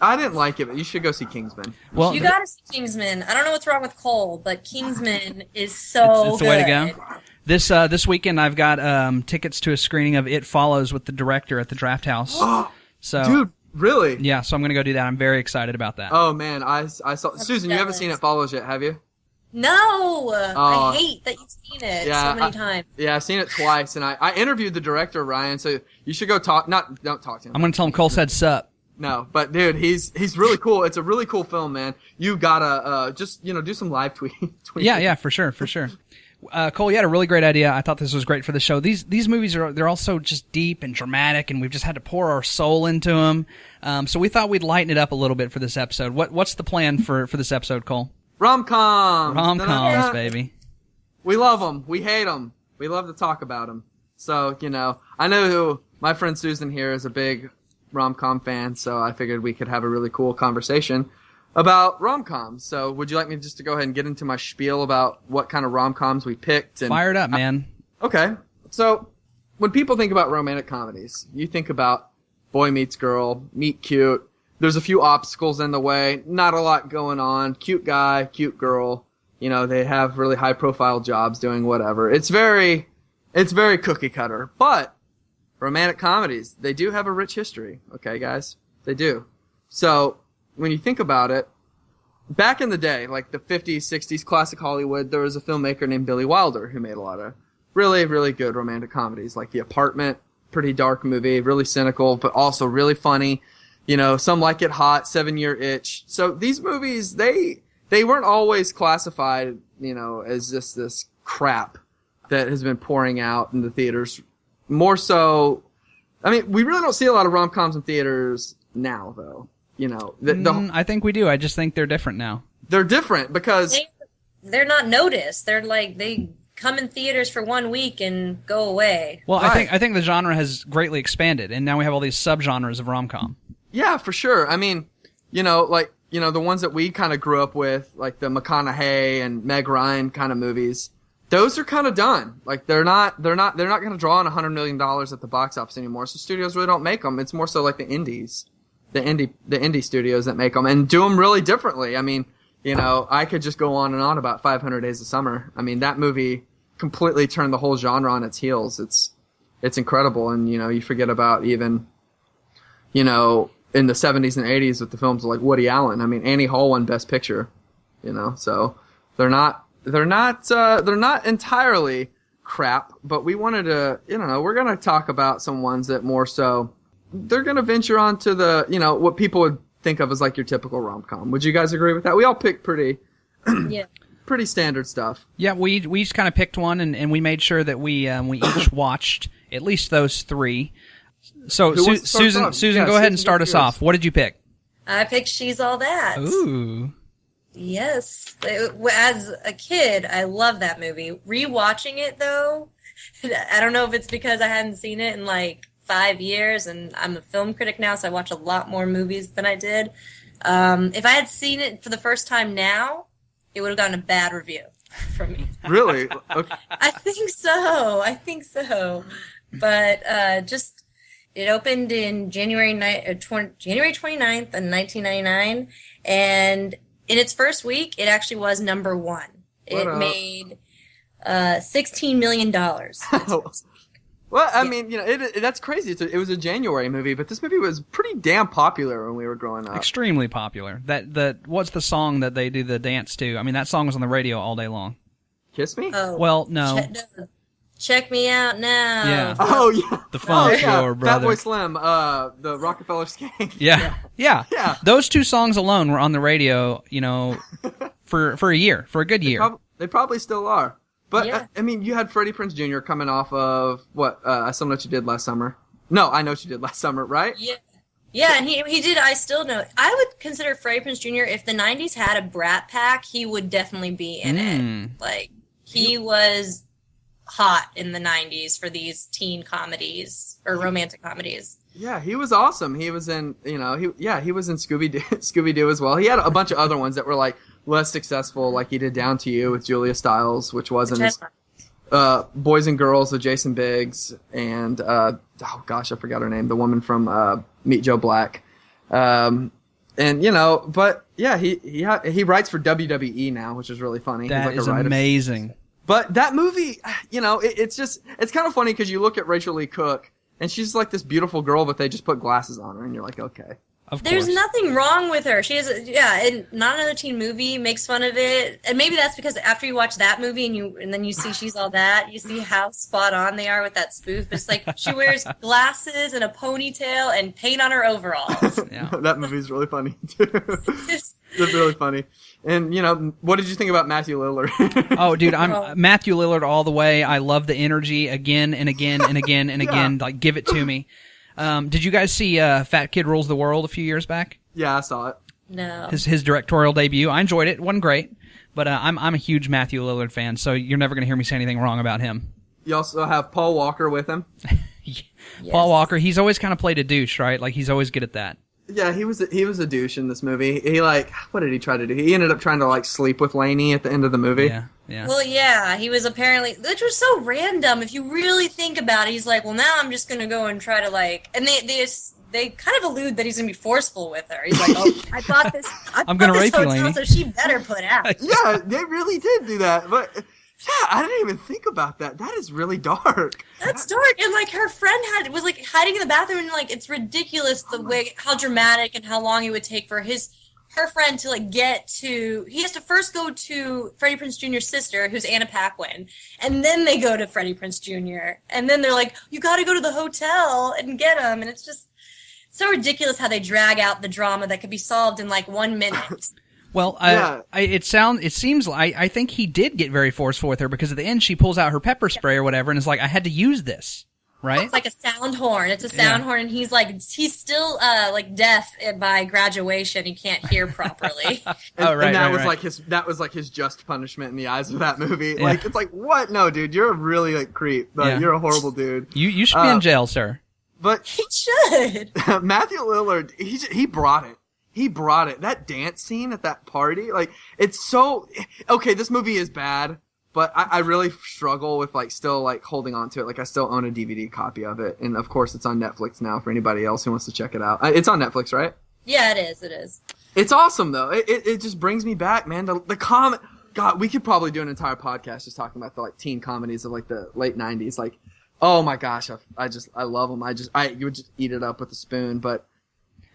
I didn't like it, but you should go see Kingsman. well, You gotta see Kingsman. I don't know what's wrong with Cole, but Kingsman is so it's the way to go. This weekend I've got tickets to a screening of It Follows with the director at the Draft House. So Dude, really? yeah, so I'm gonna go do that. I'm very excited about that. Oh man, I saw Susan. You haven't seen It Follows yet, have you? No, I hate that you've seen it so many times. Yeah, I've seen it twice, and I interviewed the director Ryan. So you should go talk. Don't talk to him. I'm gonna tell him Cole said sup. No, but dude, he's really cool. It's a really cool film, man. You gotta just do some live tweeting. Yeah, for sure. Cole, you had a really great idea. I thought this was great for the show. These movies they're also just deep and dramatic, and we've just had to pour our soul into them. So we thought we'd lighten it up a little bit for this episode. What's the plan for this episode, Cole? Rom-coms. Rom-coms, baby. We love them. We hate them. We love to talk about them. So I know my friend Susan here is a big rom-com fan, so I figured we could have a really cool conversation about rom-coms. So would you like me just to go ahead and get into my spiel about what kind of rom-coms we picked? Fire it up, man. Okay. So when people think about romantic comedies, you think about boy meets girl, meet cute. There's a few obstacles in the way, not a lot going on. Cute guy, cute girl. They have really high profile jobs doing whatever. It's very cookie cutter. But romantic comedies, they do have a rich history. Okay, guys? They do. So when you think about it, back in the day, like the 50s, 60s, classic Hollywood, there was a filmmaker named Billy Wilder who made a lot of really, really good romantic comedies, like The Apartment, pretty dark movie, really cynical, but also really funny. Some Like It Hot, 7 Year Itch. So these movies, they weren't always classified, as just this crap that has been pouring out in the theaters. More so, I mean, we really don't see a lot of rom-coms in theaters now, though. I think we do. I just think they're different now. They're different because They're not noticed. They're like, they come in theaters for 1 week and go away. Well, Right. I think the genre has greatly expanded, and now we have all these subgenres of rom-com. yeah, for sure. I mean, the ones that we kind of grew up with, like the McConaughey and Meg Ryan kind of movies. Those are kind of done. Like they're not going to draw in $100 million at the box office anymore. So studios really don't make them. It's more so like the indies, the indie studios that make them and do them really differently. I mean, I could just go on and on about 500 Days of Summer. I mean, that movie completely turned the whole genre on its heels. It's incredible. And, you forget about even, in the 70s and 80s with the films like Woody Allen. I mean, Annie Hall won Best Picture, so they're not entirely crap, but we wanted to, we're going to talk about some ones that more so, they're going to venture onto the, what people would think of as like your typical rom-com. Would you guys agree with that? We all picked pretty standard stuff. Yeah, we just kind of picked one, and we made sure that we each watched at least those three. So Who wants to start us Susan, off? Susan, Yeah, go ahead and Susan, start get us yours. off. What did you pick? I picked She's All That. Ooh. Yes. As a kid, I love that movie. Rewatching it, though, I don't know if it's because I hadn't seen it in like 5 years, and I'm a film critic now, so I watch a lot more movies than I did. If I had seen it for the first time now, it would have gotten a bad review from me. Really? Okay. I think so. But just it opened in January 29th in 1999, and in its first week, it actually was number one. It made $16 million. Well, I mean, that's crazy. It was a January movie, but this movie was pretty damn popular when we were growing up. Extremely popular. What's the song that they do the dance to? I mean, that song was on the radio all day long. Kiss Me? Oh, Well, no. check me out now. Yeah. Oh, yeah. The Funk yeah. Your Brother. Fatboy Slim, the Rockefeller Skate. Yeah. Yeah. Those two songs alone were on the radio, for a year, for a good year. They probably still are. But, Yeah. I mean, you had Freddie Prinze Jr. coming off of, I Still Know What You Did Last Summer. No, I Know What You Did Last Summer, right? Yeah. Yeah, and he did I Still Know. I would consider Freddie Prinze Jr., if the 90s had a Brat Pack, he would definitely be in it. Like, he was hot in the 90s for these teen comedies, or romantic comedies. Yeah, he was awesome. He was in, he was in Scooby Doo as well. He had a bunch of other ones that were like less successful, like he did Down to You with Julia Stiles, which wasn't as Boys and Girls with Jason Biggs, and oh gosh, I forgot her name, the woman from Meet Joe Black. And but yeah, he writes for WWE now, which is really funny. That He's like is a writer. amazing. But that movie, it's kind of funny because you look at Rachel Lee Cook. And she's like this beautiful girl, but they just put glasses on her, and you're like, okay. There's nothing wrong with her. She is, and Not Another Teen Movie makes fun of it, and maybe that's because after you watch that movie and then you see She's All That, you see how spot on they are with that spoof. It's like she wears glasses and a ponytail and paint on her overalls. Yeah. That movie's really funny too. It's really funny. And what did you think about Matthew Lillard? Oh, dude, I'm Matthew Lillard all the way. I love the energy again and again and again and again. Like, give it to me. Did you guys see Fat Kid Rules the World a few years back? Yeah, I saw it. No. His directorial debut. I enjoyed it. It wasn't great, but I'm a huge Matthew Lillard fan, so you're never going to hear me say anything wrong about him. You also have Paul Walker with him. Yes. Paul Walker, he's always kind of played a douche, right? Like, he's always good at that. Yeah, he was a douche in this movie. He what did he try to do? He ended up trying to sleep with Lainey at the end of the movie. Yeah. Well, yeah, he was apparently, which was so random. If you really think about it, he's like, well, now I'm just gonna go and try to and they kind of allude that he's gonna be forceful with her. He's like, oh, I bought this. I'm gonna rape you, Lainey. So she better put out. Yeah, they really did do that, but. Yeah, I didn't even think about that. That is really dark. That's dark, and her friend was hiding in the bathroom, and it's ridiculous the way how dramatic and how long it would take for her friend to get to. He has to first go to Freddie Prinze Jr.'s sister, who's Anna Paquin, and then they go to Freddie Prinze Jr. And then they're like, "You got to go to the hotel and get him," and it's just so ridiculous how they drag out the drama that could be solved in 1 minute. Well, it seems like I think he did get very forceful with her because at the end she pulls out her pepper spray or whatever and is like, I had to use this, right? It's like a sound horn. It's a sound horn, and he's still deaf by graduation. He can't hear properly. And that was his just punishment in the eyes of that movie. Yeah. It's like, what? No, dude, you're a really creep. You're a horrible dude. You should be in jail, sir. But he should. Matthew Lillard, he brought it. He brought it. That dance scene at that party, it's so... Okay, this movie is bad, but I really struggle with, still, holding on to it. I still own a DVD copy of it, and of course it's on Netflix now for anybody else who wants to check it out. It's on Netflix, right? Yeah, it is. It's awesome, though. It just brings me back, man. The comment... God, we could probably do an entire podcast just talking about the, teen comedies of, the late 90s. Oh my gosh, I love them. You would just eat it up with a spoon, but...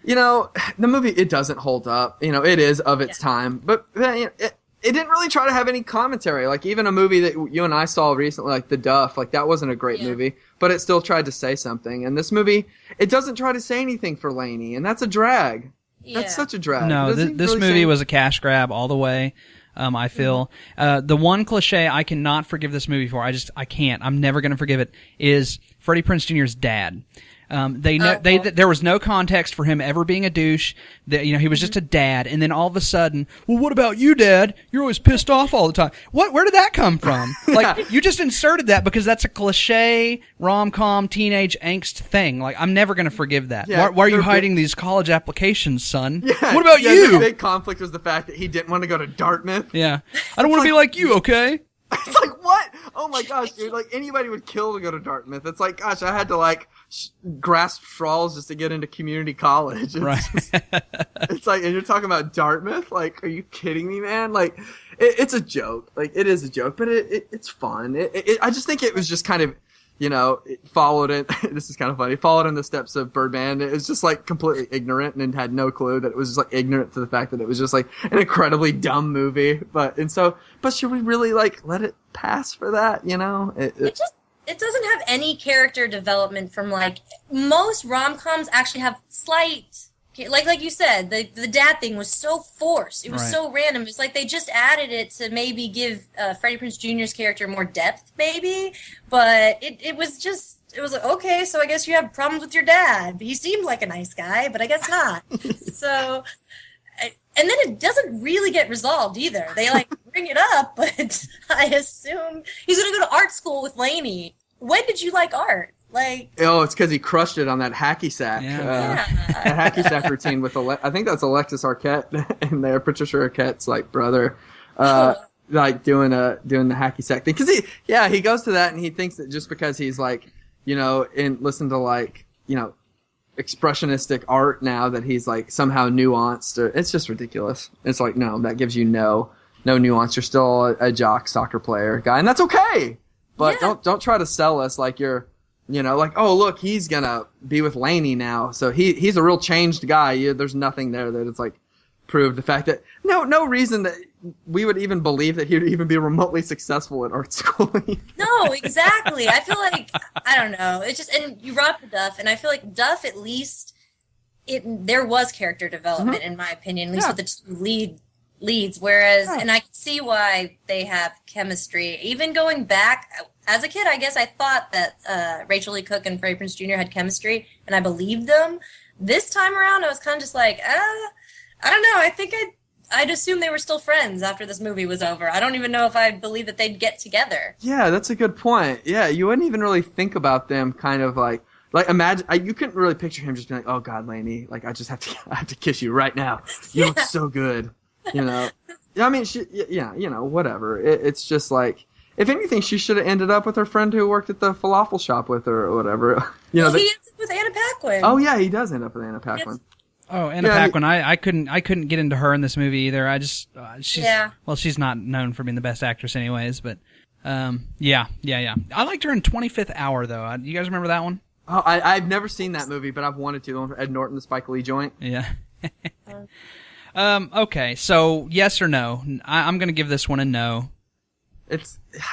the movie, it doesn't hold up. It is of its time. But it didn't really try to have any commentary. Even a movie that you and I saw recently, The Duff, that wasn't a great movie. But it still tried to say something. And this movie, it doesn't try to say anything for Lainey. And that's a drag. Yeah. That's such a drag. No, this movie was a cash grab all the way. I feel. The one cliche I cannot forgive this movie for, I can't. I'm never going to forgive it, is Freddie Prinze Jr.'s dad. There was no context for him ever being a douche. He was just a dad, and then all of a sudden, well, what about you, Dad? You're always pissed off all the time. Where did that come from? You just inserted that because that's a cliche rom-com teenage angst thing. I'm never going to forgive that. Yeah, why are you hiding these college applications, son? Yeah, what about you? The big conflict was the fact that he didn't want to go to Dartmouth. Yeah, I don't want to be like you, okay? It's what? Oh my gosh, dude! Anybody would kill to go to Dartmouth. It's gosh, I had to grasp straws just to get into community college. It's and you're talking about Dartmouth? Are you kidding me, man? It's a joke. It is a joke, but it's fun. I just think it was just kind of, it followed it. This is kind of funny. Followed in the steps of Birdman. It was just completely ignorant and had no clue that it was just ignorant to the fact that it was just an incredibly dumb movie. But should we really let it pass for that? It doesn't have any character development from most rom-coms actually have slight, like you said, the dad thing was so forced. It was so random. It's they just added it to maybe give Freddie Prinze Jr.'s character more depth, maybe. But it was okay, so I guess you have problems with your dad. He seemed like a nice guy, but I guess not. So... And then it doesn't really get resolved either. They bring it up, but I assume he's going to go to art school with Lainey. When did you like art? Like, Oh, it's because he crushed it on that hacky sack. Yeah. That hacky sack routine with I think that's Alexis Arquette in there, Patricia Arquette's like brother, like doing the hacky sack thing. Because he goes to that and he thinks that just because he's like, listen to like, expressionistic art now that he's like somehow nuanced. It's just ridiculous. It's like, no, that gives you no nuance. You're still a jock soccer player guy, and that's okay. But don't try to sell us like you're. Like, oh, look, he's gonna be with Lainey now. So he's a real changed guy. There's nothing there that it's like proved the fact that no reason that we would even believe that he would even be remotely successful at art school. no, exactly. I feel like, I don't know. It's just, and you brought up Duff, and I feel like Duff, at least, there was character development, in my opinion, at least with the two leads. Whereas, and I can see why they have chemistry. Even going back, as a kid, I guess I thought that Rachel Lee Cook and Freddie Prinze Jr. had chemistry, and I believed them. This time around, I was kind of just like, I don't know. I think I'd assume they were still friends after this movie was over. I don't even know if I believe that they'd get together. Yeah, that's a good point. Yeah, you wouldn't even really think about them kind of like imagine, you couldn't really picture him just being like, oh God, Lainey, like I have to kiss you right now. You look so good. I mean, whatever. It's just like, if anything, she should have ended up with her friend who worked at the falafel shop with her or whatever. He ends up with Anna Paquin. Oh yeah, he does end up with Anna Paquin. Oh, Anna Paquin. I couldn't get into her in this movie either. I just she's not known for being the best actress anyways. But yeah. I liked her in 25th Hour though. You guys remember that one? Oh, I've never seen that movie, but I've wanted to. Ed Norton, the Spike Lee joint. Yeah. Okay, so yes or no? I'm gonna give this one a no.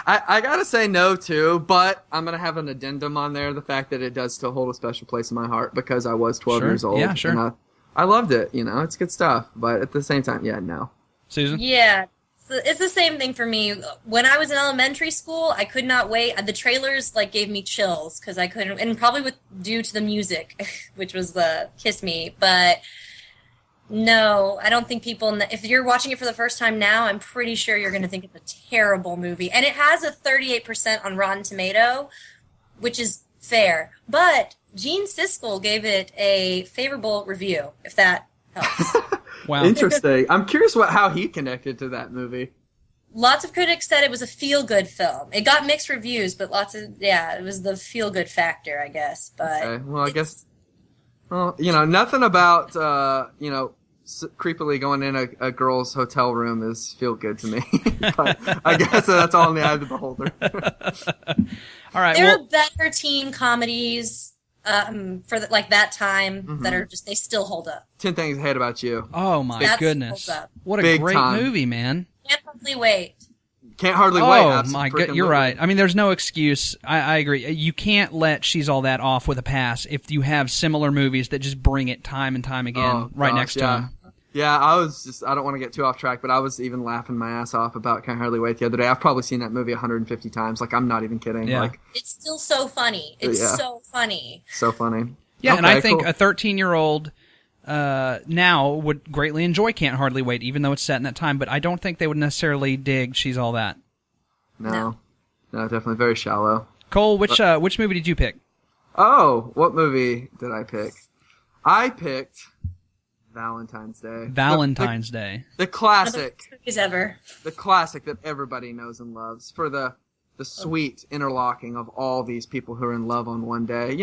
I gotta say no too, but I'm gonna have an addendum on there, the fact that it does still hold a special place in my heart because I was 12 years old. Yeah, sure. And I loved it, it's good stuff, but at the same time, yeah, no. Susan? Yeah, it's the same thing for me. When I was in elementary school, I could not wait. The trailers gave me chills because I couldn't, and probably due to the music, which was the Kiss Me, but no, I don't think people, if you're watching it for the first time now, I'm pretty sure you're going to think it's a terrible movie. And it has a 38% on Rotten Tomato, which is fair. But Gene Siskel gave it a favorable review, if that helps. Wow. Interesting. I'm curious how he connected to that movie. Lots of critics said it was a feel-good film. It got mixed reviews, but it was the feel-good factor, I guess. But okay. Well, I guess, nothing about, creepily going in a girl's hotel room is feel good to me. But I guess that's all in the eye of the beholder. All right. There are better teen comedies for that time that are just, they still hold up. 10 Things I Hate About You. Oh my goodness! Holds up. What a Big great time. movie, man. Can't hardly wait. Can't hardly wait. Oh my god, you're right. I mean, there's no excuse. I agree. You can't let She's All That off with a pass if you have similar movies that just bring it time and time again next to them. Yeah, I don't want to get too off track, but I was even laughing my ass off about Can't Hardly Wait the other day. I've probably seen that movie 150 times. I'm not even kidding. Yeah. It's still so funny. It's so funny. So funny. Yeah, okay, and I think cool. a 13-year-old now would greatly enjoy Can't Hardly Wait, even though it's set in that time, but I don't think they would necessarily dig She's All That. No, definitely very shallow. Cole, which movie did you pick? Oh, what movie did I pick? I picked Valentine's Day. Valentine's Day. The classic. Movies ever. The classic that everybody knows and loves for the sweet interlocking of all these people who are in love on one day.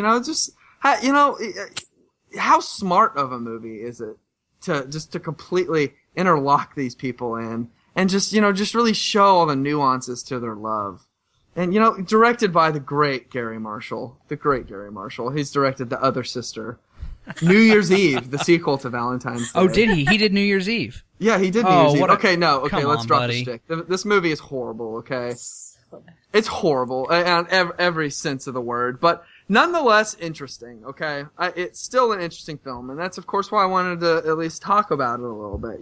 How smart of a movie is it to completely interlock these people in and just really show all the nuances to their love. And, directed by the great Gary Marshall. The great Gary Marshall. He's directed The Other Sister. New Year's Eve, the sequel to Valentine's Day. Oh, did he? He did New Year's Eve. Yeah, he did New Year's Eve. Okay, Come let's on, drop buddy. the stick. This movie is horrible, okay? It's horrible in every sense of the word, but nonetheless interesting, okay? It's still an interesting film, and that's, of course, why I wanted to at least talk about it a little bit,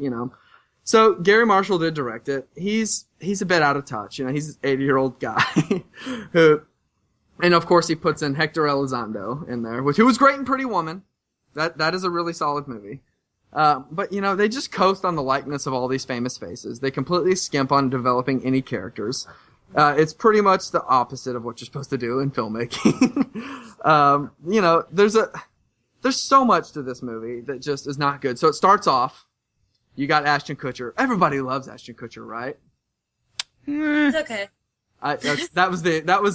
So, Gary Marshall did direct it. He's a bit out of touch, he's an 80-year-old guy who, and of course he puts in Hector Elizondo in there, who was great in Pretty Woman. That is a really solid movie. But, they just coast on the likeness of all these famous faces. They completely skimp on developing any characters. It's pretty much the opposite of what you're supposed to do in filmmaking. You know, there's so much to this movie that just is not good. So it starts off, you got Ashton Kutcher. Everybody loves Ashton Kutcher, right? It's okay. That was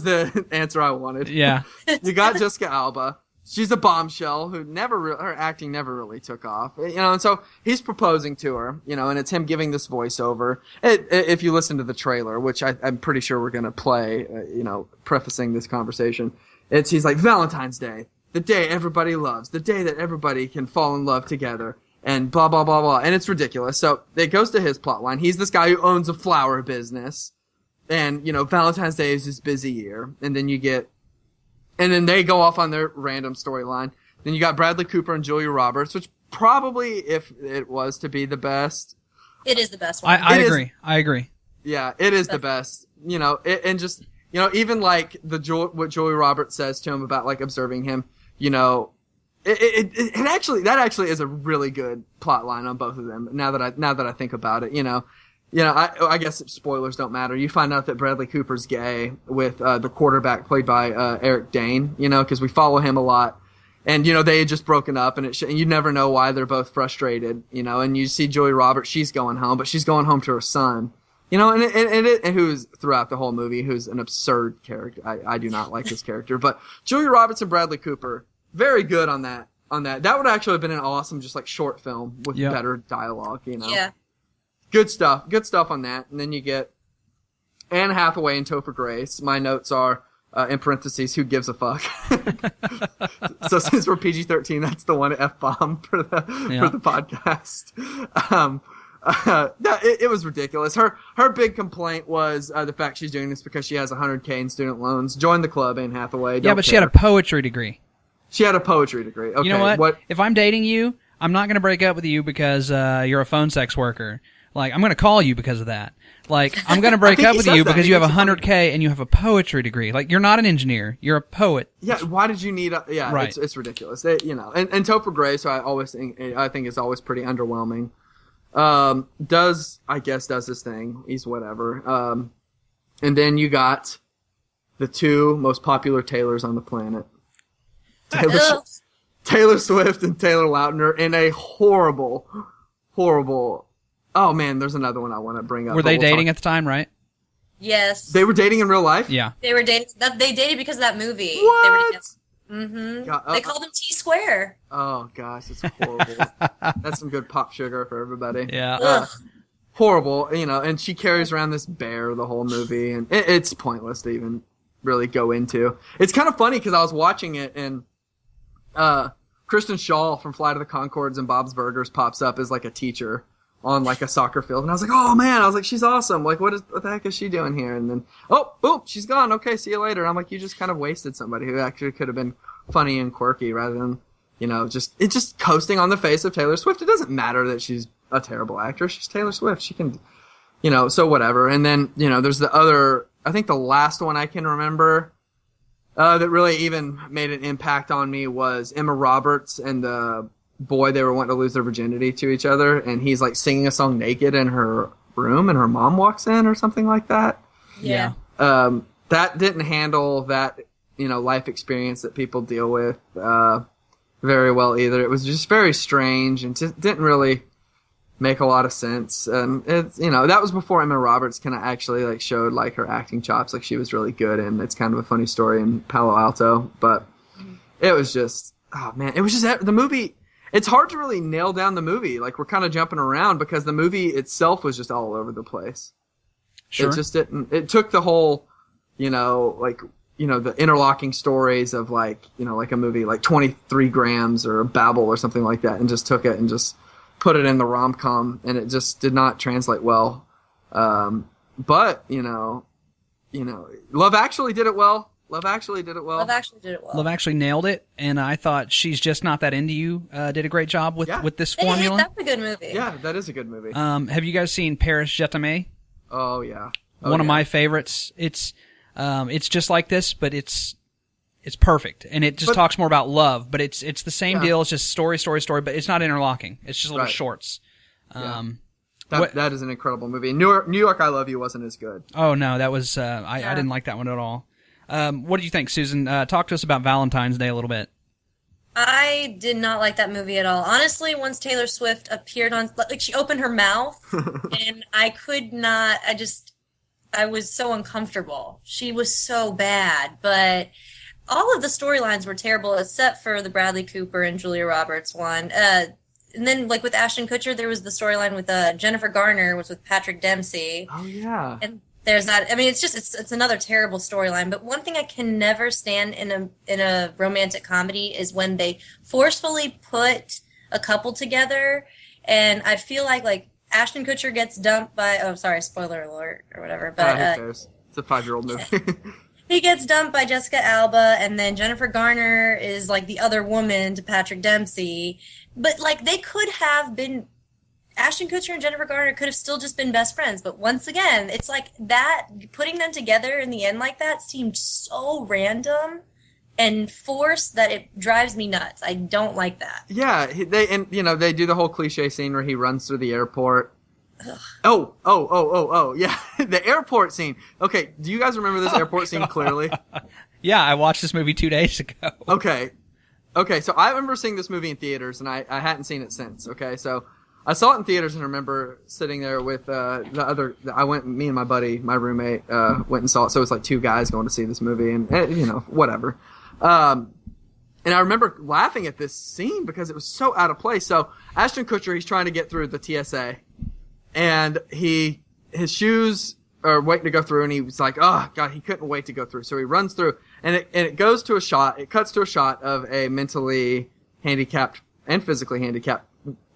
the answer I wanted. Yeah. You got Jessica Alba. She's a bombshell who her acting never really took off, you know, and so he's proposing to her, you know, and it's him giving this voiceover. If you listen to the trailer, which I'm pretty sure we're going to play, you know, prefacing this conversation, he's like, Valentine's Day, the day everybody loves, the day that everybody can fall in love together, and blah, blah, blah, blah, and it's ridiculous. So it goes to his plotline. He's this guy who owns a flower business, and, you know, Valentine's Day is his busy year, and then they go off on their random storyline. Then you got Bradley Cooper and Julia Roberts, which probably, if it was to be the best, it is the best one. I agree. Yeah, it is the best. You know, and just, you know, even like what Julia Roberts says to him about like observing him, you know, that actually is a really good plot line on both of them. Now that I think about it, you know, I guess spoilers don't matter. You find out that Bradley Cooper's gay with the quarterback played by Eric Dane, you know, because we follow him a lot. And, you know, they had just broken up, and you never know why they're both frustrated, you know. And you see Julia Roberts, she's going home, but she's going home to her son, you know, and who's throughout the whole movie, who's an absurd character. I do not like this character, but Julia Roberts and Bradley Cooper, very good on that. That would actually have been an awesome, just like short film with better dialogue, you know. Yeah. Good stuff on that. And then you get Anne Hathaway and Topher Grace. My notes are, in parentheses, who gives a fuck? So since we're PG-13, that's the one F-bomb for the podcast. It was ridiculous. Her big complaint was the fact she's doing this because she has $100K in student loans. Join the club, Anne Hathaway. Yeah, but she had a poetry degree. She had a poetry degree. Okay, you know what? If I'm dating you, I'm not going to break up with you because you're a phone sex worker. Like, I'm going to call you because of that. Like, I'm going to break up with you because you have $100K and you have a poetry degree. Like, you're not an engineer. You're a poet. Yeah, why did you need right. It's ridiculous. You know, and Topher Grace, I think is always pretty underwhelming. Does his thing. He's whatever. And then you got the two most popular Taylors on the planet. Taylor Swift and Taylor Lautner in a horrible, oh man, there's another one I want to bring up. Were they dating at the time, right? Yes. They were dating in real life? Yeah. They were dating. They dated because of that movie. What? They called him T-Square. Oh gosh, it's horrible. That's some good pop sugar for everybody. Yeah. Horrible, you know, and she carries around this bear the whole movie, and it's pointless to even really go into. It's kind of funny because I was watching it, and Kristen Shaw from Flight of the Conchords and Bob's Burgers pops up as like a teacher on like a soccer field, and I was like, oh man, she's awesome. Like, what the heck is she doing here? And then, oh, boom, she's gone. Okay, see you later. And I'm like, you just kind of wasted somebody who actually could have been funny and quirky rather than, you know, just coasting on the face of Taylor Swift. It doesn't matter that she's a terrible actress. She's Taylor Swift. She can, you know, so whatever. And then, you know, there's the other, I think the last one I can remember that really even made an impact on me was Emma Roberts and the boy they were wanting to lose their virginity to each other, and he's like singing a song naked in her room, and her mom walks in or something like that. Yeah. That didn't handle that, you know, life experience that people deal with very well either. It was just very strange and just didn't really make a lot of sense. And it's, you know, that was before Emma Roberts kind of actually like showed like her acting chops, like she was really good, and it's kind of a funny story in Palo Alto. But it was just, oh man, it was just the movie. It's hard to really nail down the movie. Like, we're kind of jumping around because the movie itself was just all over the place. Sure. It just didn't, it took the whole, you know, like, you know, the interlocking stories of like, you know, like a movie like 23 Grams or Babel or something like that, and just took it and just put it in the rom-com, and it just did not translate well. But, you know, Love Actually did it well. Love Actually nailed it, and I thought She's Just Not That Into You did a great job with this formula. That's a good movie. Yeah, that is a good movie. Have you guys seen Paris Jetamé? Oh yeah, one of my favorites. It's just like this, but it's perfect, and it just talks more about love. But it's the same deal. It's just story, but it's not interlocking. It's just little shorts. That is an incredible movie. New York, I Love You wasn't as good. Oh no, that was I didn't like that one at all. What do you think, Susan? Talk to us about Valentine's Day a little bit. I did not like that movie at all. Honestly, once Taylor Swift appeared on, like, she opened her mouth, and I could not. I was so uncomfortable. She was so bad, but all of the storylines were terrible except for the Bradley Cooper and Julia Roberts one. And then, like, with Ashton Kutcher, there was the storyline with Jennifer Garner, was with Patrick Dempsey. Oh yeah. And there's that. I mean, it's another terrible storyline. But one thing I can never stand in a romantic comedy is when they forcefully put a couple together. And I feel like Ashton Kutcher gets dumped by. Oh, sorry, spoiler alert or whatever. But who cares? It's a 5-year-old movie. he gets dumped by Jessica Alba, and then Jennifer Garner is like the other woman to Patrick Dempsey. But like they could have been. Ashton Kutcher and Jennifer Garner could have still just been best friends, but once again, it's like that, putting them together in the end like that seemed so random and forced that it drives me nuts. I don't like that. Yeah, they do the whole cliche scene where he runs through the airport. Ugh. Oh, yeah, the airport scene. Okay, do you guys remember this airport scene clearly? Yeah, I watched this movie 2 days ago. Okay, so I remember seeing this movie in theaters, and I hadn't seen it since, okay, so I saw it in theaters and remember sitting there with me and my buddy, my roommate, went and saw it. So it was like 2 guys going to see this movie and whatever. And I remember laughing at this scene because it was so out of place. So Ashton Kutcher, he's trying to get through the TSA and his shoes are waiting to go through and he was like, oh God, he couldn't wait to go through. So he runs through and it cuts to a shot of a mentally handicapped and physically handicapped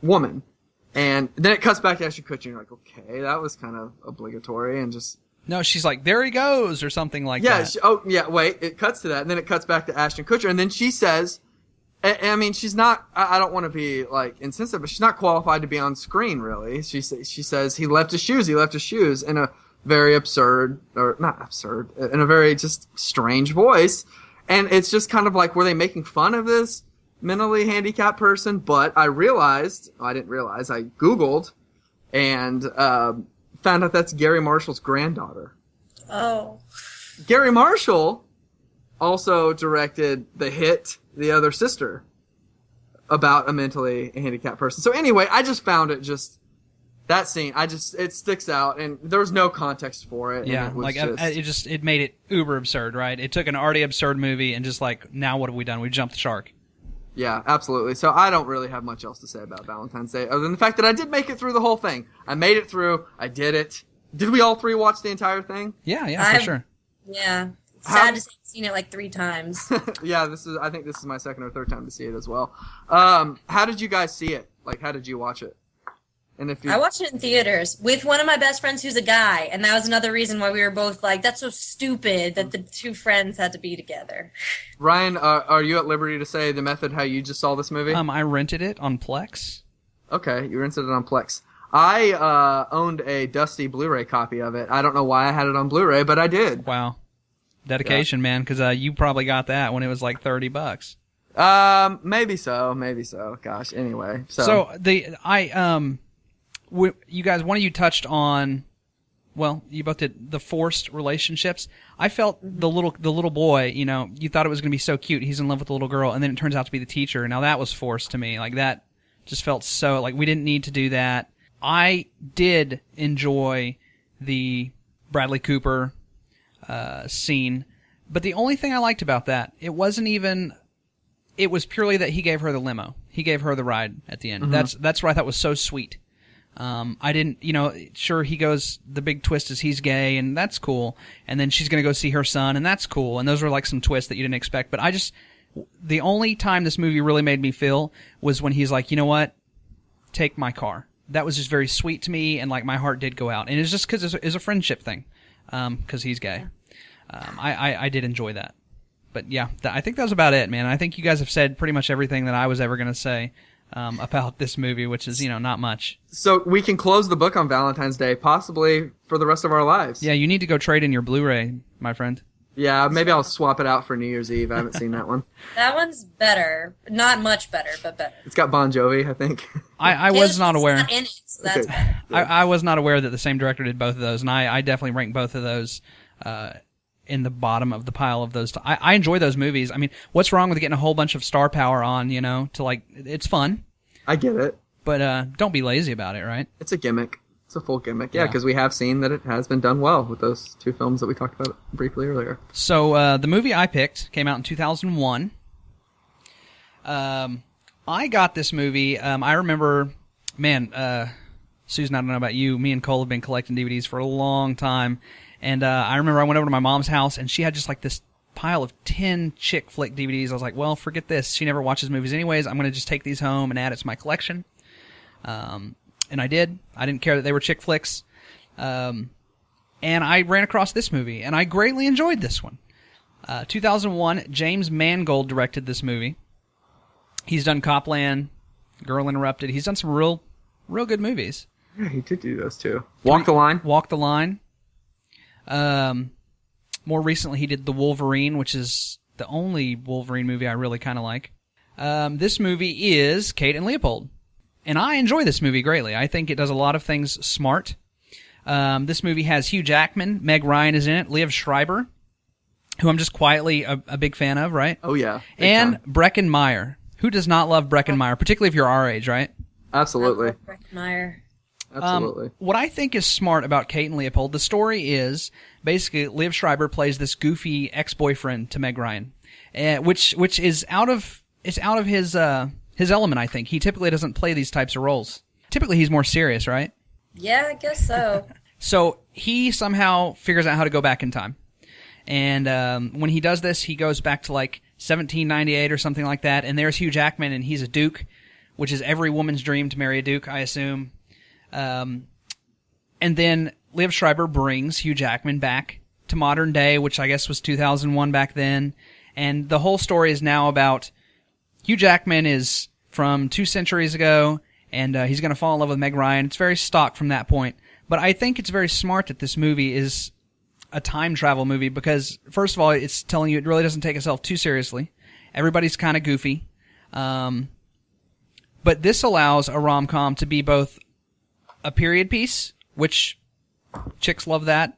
woman. And then it cuts back to Ashton Kutcher, and you're like, okay, that was kind of obligatory, and just... No, she's like, there he goes, or something like that. Wait, it cuts to that, and then it cuts back to Ashton Kutcher, and then she says, I mean, she's not, I don't want to be, like, insensitive, but she's not qualified to be on screen, really. She says, he left his shoes in a very absurd, or not absurd, in a very just strange voice, and it's just kind of like, were they making fun of this mentally handicapped person? But I Googled and found out that's Gary Marshall's granddaughter. Oh. Gary Marshall also directed the hit The Other Sister about a mentally handicapped person. So anyway, I just found that scene, it sticks out, and there was no context for it. Yeah, it made it uber absurd, right? It took an already absurd movie and just like, now what have we done? We jumped the shark. Yeah, absolutely. So I don't really have much else to say about Valentine's Day, other than the fact that I did make it through the whole thing. I made it through. I did it. Did we all 3 watch the entire thing? Yeah, for sure. Yeah. Sad to say I've seen it like 3 times. Yeah, I think this is my 2nd or 3rd time to see it as well. How did you guys see it? Like, how did you watch it? And I watched it in theaters with one of my best friends who's a guy, and that was another reason why we were both like, that's so stupid that the 2 friends had to be together. Ryan, are you at liberty to say the method how you just saw this movie? I rented it on Plex. Okay, you rented it on Plex. I owned a dusty Blu-ray copy of it. I don't know why I had it on Blu-ray, but I did. Wow. Dedication, man, because you probably got that when it was like $30. Maybe so. Gosh, anyway. You guys, one of you touched on, well, you both did the forced relationships. I felt the little boy, you thought it was going to be so cute. He's in love with the little girl, and then it turns out to be the teacher. Now that was forced to me. Like that just felt so, like we didn't need to do that. I did enjoy the Bradley Cooper scene, but the only thing I liked about that, it was purely that he gave her the limo. He gave her the ride at the end. Mm-hmm. That's what I thought was so sweet. I didn't, sure he goes, the big twist is he's gay and that's cool. And then she's going to go see her son and that's cool. And those were like some twists that you didn't expect. But the only time this movie really made me feel was when he's like, you know what? Take my car. That was just very sweet to me. And like my heart did go out. And it's just cause it's a friendship thing. Cause he's gay. I did enjoy that. But yeah, I think that was about it, man. I think you guys have said pretty much everything that I was ever going to say. About this movie, which is, not much. So we can close the book on Valentine's Day, possibly for the rest of our lives. Yeah, you need to go trade in your Blu-ray, my friend. Yeah, maybe I'll swap it out for New Year's Eve. I haven't seen that one. That one's better. Not much better, but better. It's got Bon Jovi, I think. I was not aware. Not in it, so that's Okay. better. I was not aware that the same director did both of those, and I definitely rank both of those in the bottom of the pile of those. I enjoy those movies. I mean, what's wrong with getting a whole bunch of star power on, to like, it's fun, I get it. but don't be lazy about it, right? It's a gimmick. It's a full gimmick. Yeah, Yeah. because we have seen that it has been done well with those two films that we talked about briefly earlier. So the movie I picked came out in 2001. I got this movie. I remember, man, Susan, I don't know about you. Me and Cole have been collecting DVDs for a long time. And I remember I went over to my mom's house, and she had just like this pile of 10 chick flick DVDs. I was like, well, forget this. She never watches movies anyways. I'm going to just take these home and add it to my collection. And I did. I didn't care that they were chick flicks. And I ran across this movie, and I greatly enjoyed this one. 2001, James Mangold directed this movie. He's done Copland, Girl Interrupted. He's done some real good movies. Yeah, he did do those too. Walk the Line. Walk the Line. More recently, he did The Wolverine, which is the only Wolverine movie I really kind of like. This movie is Kate and Leopold. And I enjoy this movie greatly. I think it does a lot of things smart. This movie has Hugh Jackman, Meg Ryan is in it, Liev Schreiber, who I'm just quietly a big fan of, right? Oh, yeah. Big And time. Brecken Meyer. Who does not love Brecken Meyer, particularly if you're our age, right? Absolutely. Breckenmeyer. Absolutely. What I think is smart about Kate and Leopold, the story is basically Liev Schreiber plays this goofy ex-boyfriend to Meg Ryan, which is out of his element. I think he typically doesn't play these types of roles. Typically, he's more serious, right? Yeah, I guess so. So he somehow figures out how to go back in time, and when he does this, he goes back to like 1798 or something like that. And there's Hugh Jackman, and he's a duke, which is every woman's dream to marry a duke, I assume. And then Liev Schreiber brings Hugh Jackman back to modern day, which I guess was 2001 back then. And the whole story is now about Hugh Jackman is from 2 centuries ago, and he's going to fall in love with Meg Ryan. It's very stock from that point. But I think it's very smart that this movie is a time travel movie because, first of all, it's telling you it really doesn't take itself too seriously. Everybody's kind of goofy. But this allows a rom-com to be both a period piece, which chicks love that,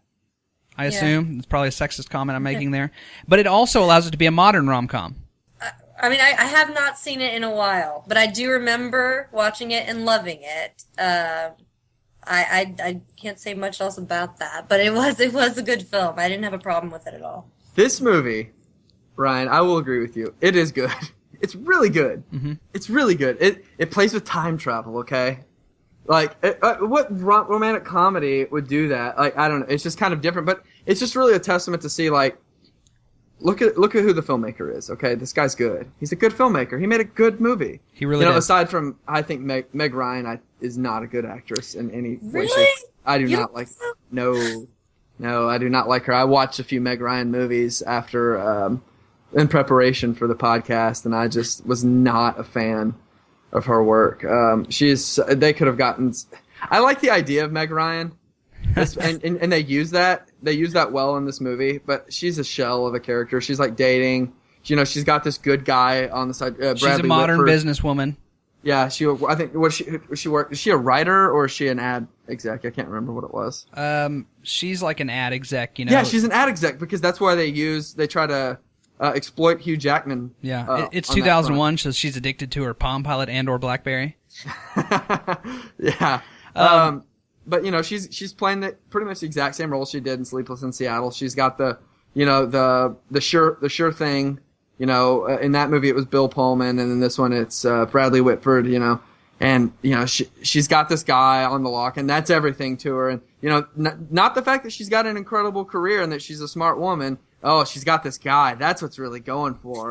I assume. It's probably a sexist comment I'm making there. But it also allows it to be a modern rom-com. I mean, I have not seen it in a while, but I do remember watching it and loving it. I can't say much else about that, but it was a good film. I didn't have a problem with it at all. This movie, Ryan, I will agree with you. It is good. It's really good. Mm-hmm. It's really good. It plays with time travel, okay? Like, what romantic comedy would do that? Like, I don't know. It's just kind of different, but it's just really a testament to see, like, look at who the filmmaker is, okay? This guy's good. He's a good filmmaker. He made a good movie. He really did. Aside from, I think Meg Ryan is not a good actress in any way, Really? shape. I do You not don't like, think so? no, I do not like her. I watched a few Meg Ryan movies after, in preparation for the podcast, and I just was not a fan of her work. They could have gotten, I like the idea of Meg Ryan, and they use that well in this movie, but she's a shell of a character. She's like dating, she's got this good guy on the side, Bradley She's a modern Whitford. businesswoman. Yeah, I think, is she a writer or is she an ad exec? I can't remember what it was. She's like an ad exec, Yeah, she's an ad exec because that's why they try to exploit Hugh Jackman. Yeah, it's on that 2001, so she's addicted to her Palm Pilot and/or BlackBerry. Yeah. But she's playing pretty much the exact same role she did in Sleepless in Seattle. She's got the sure thing. In that movie it was Bill Pullman, and in this one it's Bradley Whitford. And she's got this guy on the lock, and that's everything to her. And not the fact that she's got an incredible career and that she's a smart woman. Oh, she's got this guy. That's what's really going for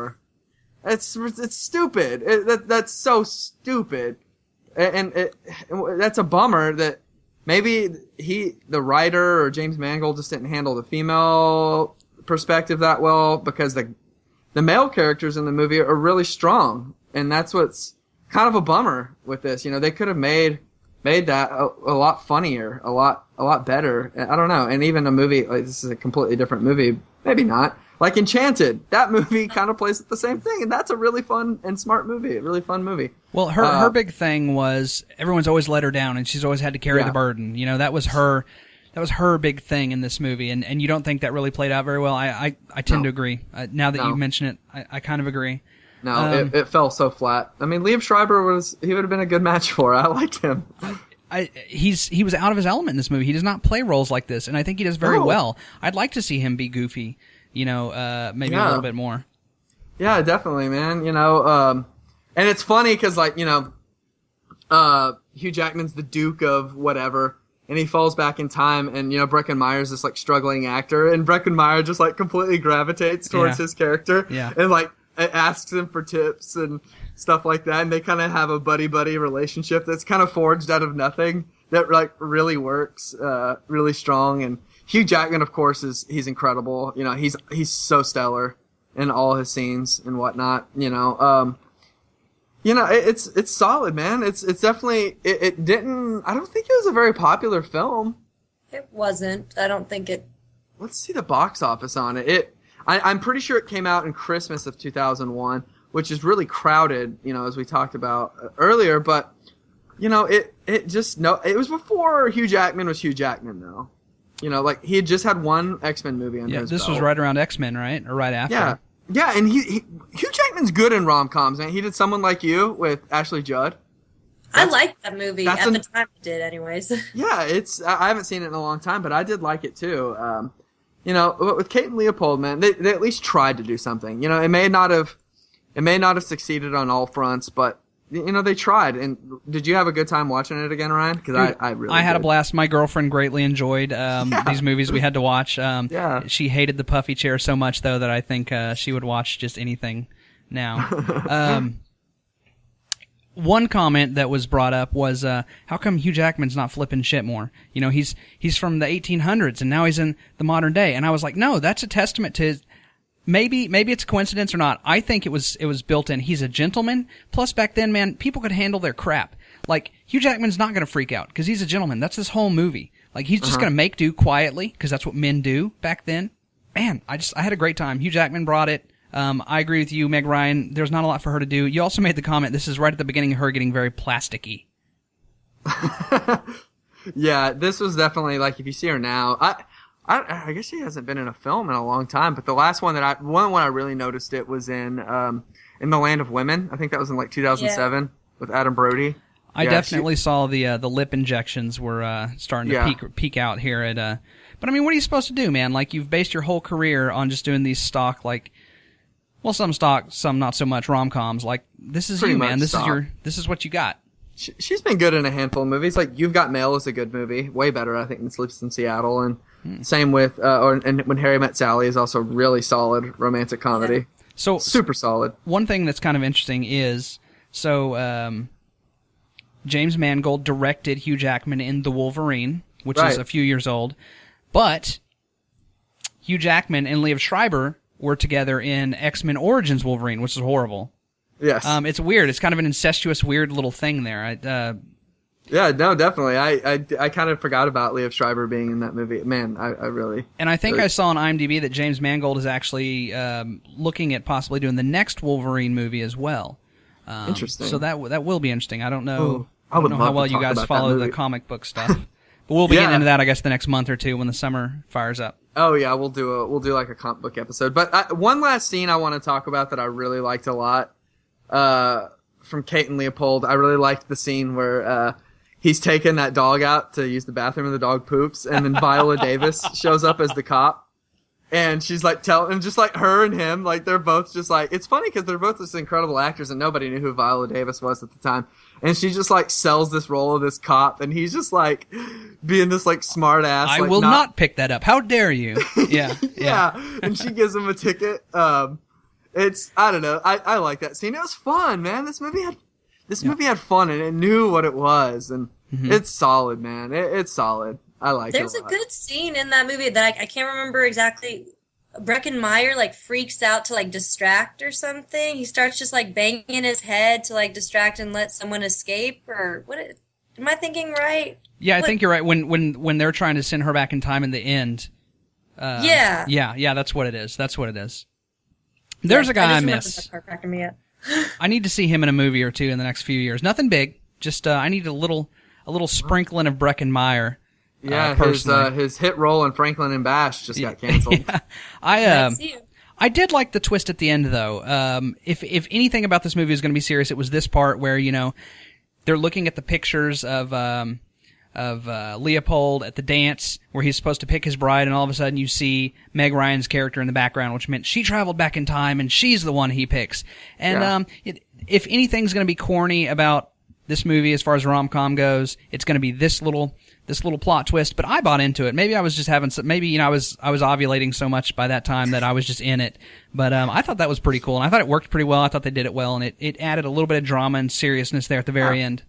her. It's stupid. That's so stupid, and that's a bummer that maybe the writer or James Mangold just didn't handle the female perspective that well, because the male characters in the movie are really strong, and that's what's kind of a bummer with this. They could have made made that a lot funnier, a lot better. I don't know. And even a movie like this is a completely different movie, maybe not. Like Enchanted, that movie kind of plays the same thing, and that's a really fun and smart movie, a really fun movie. Well, her big thing was everyone's always let her down, and she's always had to carry the burden. You know, that was her big thing in this movie, and you don't think that really played out very well. I tend to agree. Now that you mention it, I kind of agree. No, it fell so flat. I mean, Liev Schreiber he would have been a good match for her. I liked him. He was out of his element in this movie. He does not play roles like this, and I think he does very well. I'd like to see him be goofy, maybe a little bit more. Yeah, definitely, man. And it's funny because, like, Hugh Jackman's the Duke of whatever, and he falls back in time, and, Breckin Meyer's this, like, struggling actor, and Breckin Meyer just, like, completely gravitates towards his character, and, like, asks him for tips and stuff like that, and they kind of have a buddy-buddy relationship that's kind of forged out of nothing that, like, really works, really strong, and Hugh Jackman, of course, he's incredible. He's so stellar in all his scenes and whatnot. It's solid, man. It's definitely it didn't. I don't think it was a very popular film. It wasn't. I don't think it. Let's see the box office on it. I'm pretty sure it came out in Christmas of 2001, which is really crowded. As we talked about earlier, but it was before Hugh Jackman was Hugh Jackman, though. Like he had just had one X-Men movie under his belt. This was right around X-Men, right? Or right after? Yeah, and Hugh Jackman's good in rom-coms, man. He did Someone Like You with Ashley Judd. I liked that movie at the time. I did, anyways. Yeah, I haven't seen it in a long time, but I did like it too. With Kate and Leopold, man, they at least tried to do something. It may not have succeeded on all fronts, but they tried. And did you have a good time watching it again, Ryan? Because I had a blast. My girlfriend greatly enjoyed these movies we had to watch. She hated the puffy chair so much, though, that I think she would watch just anything now. One comment that was brought up was, how come Hugh Jackman's not flipping shit more? He's from the 1800s, and now he's in the modern day. And I was like, no, that's a testament to his... Maybe it's a coincidence or not. I think it was built in. He's a gentleman. Plus, back then, man, people could handle their crap. Like, Hugh Jackman's not going to freak out because he's a gentleman. That's this whole movie. Like, he's just going to make do quietly because that's what men do back then. Man, I had a great time. Hugh Jackman brought it. I agree with you, Meg Ryan. There's not a lot for her to do. You also made the comment, this is right at the beginning of her getting very plasticky. Yeah, this was definitely, like, if you see her now, I guess she hasn't been in a film in a long time, but the last one one I really noticed it was in The Land of Women. I think that was in like 2007 with Adam Brody. I definitely saw the lip injections were starting to peak out here at but I mean, what are you supposed to do, man? Like, you've based your whole career on just doing these stock, like, well, some stock, some not so much rom-coms. Like, this is you, man. This is what you got. She's been good in a handful of movies. Like, You've Got Mail is a good movie, way better, I think, than Sleepless in Seattle. And same with and When Harry Met Sally is also really solid romantic comedy. Yeah. So super solid. One thing that's kind of interesting is James Mangold directed Hugh Jackman in The Wolverine, which is a few years old, but Hugh Jackman and Liev Schreiber were together in X-Men Origins Wolverine, which is horrible. Yes. It's weird. It's kind of an incestuous, weird little thing there. Yeah, no, definitely. I kind of forgot about Liev Schreiber being in that movie. Man, I really... And I think I saw on IMDb that James Mangold is actually looking at possibly doing the next Wolverine movie as well. Interesting. So that will be interesting. I don't know, I don't know know how well you guys follow the comic book stuff. But we'll be getting into that, I guess, the next month or two when the summer fires up. Oh yeah, we'll do like a comic book episode. But one last scene I want to talk about that I really liked a lot from Kate and Leopold. I really liked the scene where he's taking that dog out to use the bathroom and the dog poops, and then Viola Davis shows up as the cop. And she's like and just like her and him, like they're both just like, it's funny because they're both just incredible actors and nobody knew who Viola Davis was at the time. And she just like sells this role of this cop and he's just like being this like smart ass. I will not pick that up. How dare you? Yeah. Yeah. And she gives him a ticket. I don't know. I like that scene. It was fun, man. This movie had fun and it knew what it was. And it's solid, man. It's solid. I like it. There's a good scene in that movie that I can't remember exactly. Breckin Meyer like freaks out to like distract or something. He starts just like banging his head to like distract and let someone escape or what? Am I thinking right? Yeah, I think you're right. When they're trying to send her back in time in the end. Yeah, that's what it is. There's a guy I miss. That part cracking me up. I need to see him in a movie or two in the next few years. Nothing big. Just I need a little sprinkling of Breckenmeyer. Yeah, his hit role in Franklin and Bash just got canceled. Yeah. I did like the twist at the end, though. If anything about this movie is going to be serious, it was this part where they're looking at the pictures of Leopold at the dance where he's supposed to pick his bride, and all of a sudden you see Meg Ryan's character in the background, which meant she traveled back in time and she's the one he picks. And if anything's going to be corny about this movie as far as rom-com goes, it's going to be this little plot twist. But I bought into it. Maybe I was just having some. Maybe I was ovulating so much by that time that I was just in it. But I thought that was pretty cool, and I thought it worked pretty well. I thought they did it well, and it added a little bit of drama and seriousness there at the very end.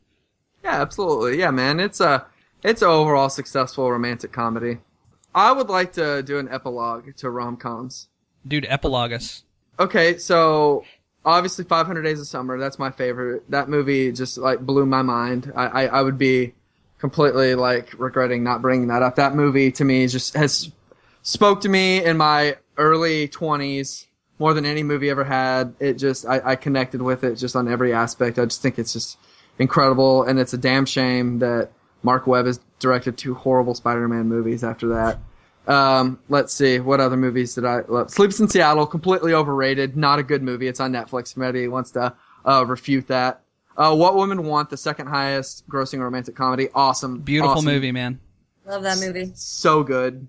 Yeah, absolutely. Yeah, man, it's an overall successful romantic comedy. I would like to do an epilogue to rom-coms. Dude, epilogue us. Okay, so obviously 500 Days of Summer, that's my favorite. That movie just blew my mind. I would be completely regretting not bringing that up. That movie to me just has spoke to me in my early 20s more than any movie ever had. It just, I connected with it just on every aspect. I just think it's just incredible, and it's a damn shame that Mark Webb has directed 2 horrible Spider-Man movies after that. Let's see, what other movies did I love? Sleepless in Seattle, completely overrated, not a good movie. It's on Netflix. If anybody wants to refute that. What Women Want, the second highest grossing romantic comedy. Awesome. Beautiful awesome. movie, man. Love that movie. So good.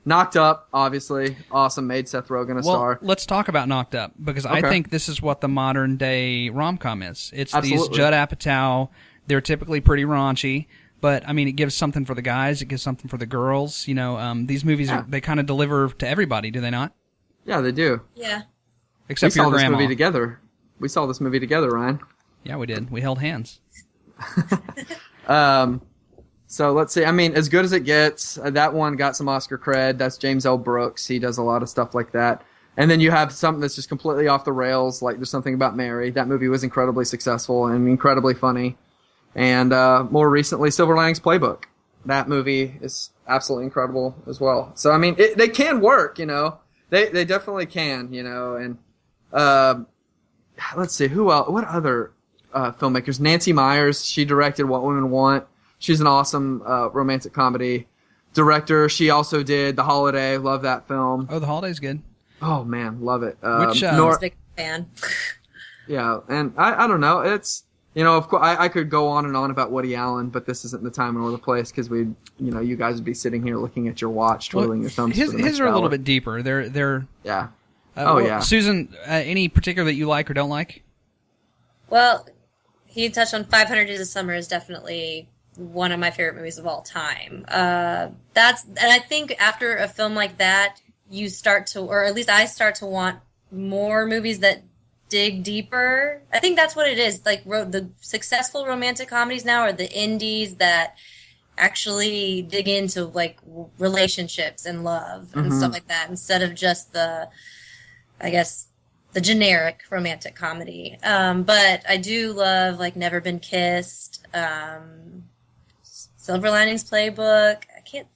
Knocked Up, obviously. Awesome. Made Seth Rogen a star. Let's talk about Knocked Up, because I think this is what the modern day rom-com is. It's Absolutely. These Judd Apatow. They're typically pretty raunchy, but I mean, it gives something for the guys. It gives something for the girls. These movies, they kind of deliver to everybody, do they not? Yeah, they do. Yeah. Except we your saw grandma. This movie together. We saw this movie together, Ryan. Yeah, we did. We held hands. So let's see. I mean, as good as it gets, that one got some Oscar cred. That's James L. Brooks. He does a lot of stuff like that. And then you have something that's just completely off the rails, like There's Something About Mary. That movie was incredibly successful and incredibly funny. And more recently, Silver Linings Playbook. That movie is absolutely incredible as well. So, I mean, they can work, They definitely can, And let's see, who else? What other filmmakers? Nancy Meyers, she directed What Women Want. She's an awesome romantic comedy director. She also did The Holiday. Love that film. Oh, The Holiday's good. Oh, man, love it. Which, I was a big fan. Yeah, and I don't know. It's, of course, I could go on and on about Woody Allen, but this isn't the time or the place because you guys would be sitting here looking at your watch, twiddling your thumbs. His are a little bit deeper. They're yeah. Yeah. Susan, any particular that you like or don't like? Well, he touched on 500 Days of Summer is definitely one of my favorite movies of all time. And I think after a film like that, you start to, or at least I start to want more movies that dig deeper. I think that's what it is. The successful romantic comedies now are the indies that actually dig into relationships and love and stuff like that, instead of just the generic romantic comedy. But I do love Never Been Kissed, Silver Linings Playbook. I can't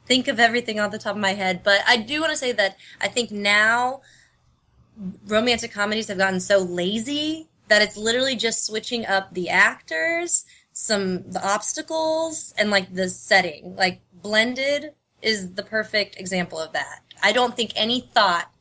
think of everything off the top of my head, but I do want to say that I think now romantic comedies have gotten so lazy that it's literally just switching up the actors, the obstacles, and the setting. Blended is the perfect example of that. I don't think any thought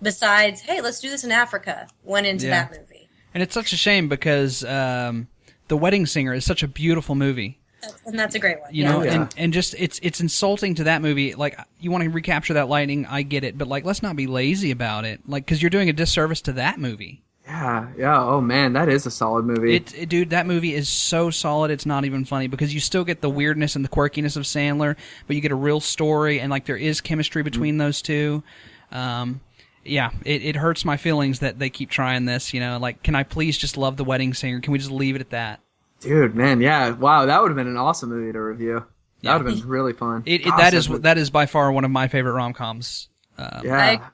besides, hey, let's do this in Africa, went into that movie. And it's such a shame because The Wedding Singer is such a beautiful movie. And that's a great one. And just it's insulting to that movie. You want to recapture that lighting, I get it, but let's not be lazy about it. Because you're doing a disservice to that movie. Yeah. Oh man, that is a solid movie. Dude, that movie is so solid. It's not even funny because you still get the weirdness and the quirkiness of Sandler, but you get a real story and there is chemistry between those two. Yeah, it hurts my feelings that they keep trying this. Can I please just love The Wedding Singer? Can we just leave it at that? Dude, man, yeah, wow, that would have been an awesome movie to review. That would have been really fun. That is by far one of my favorite rom-coms. Yeah, I agree.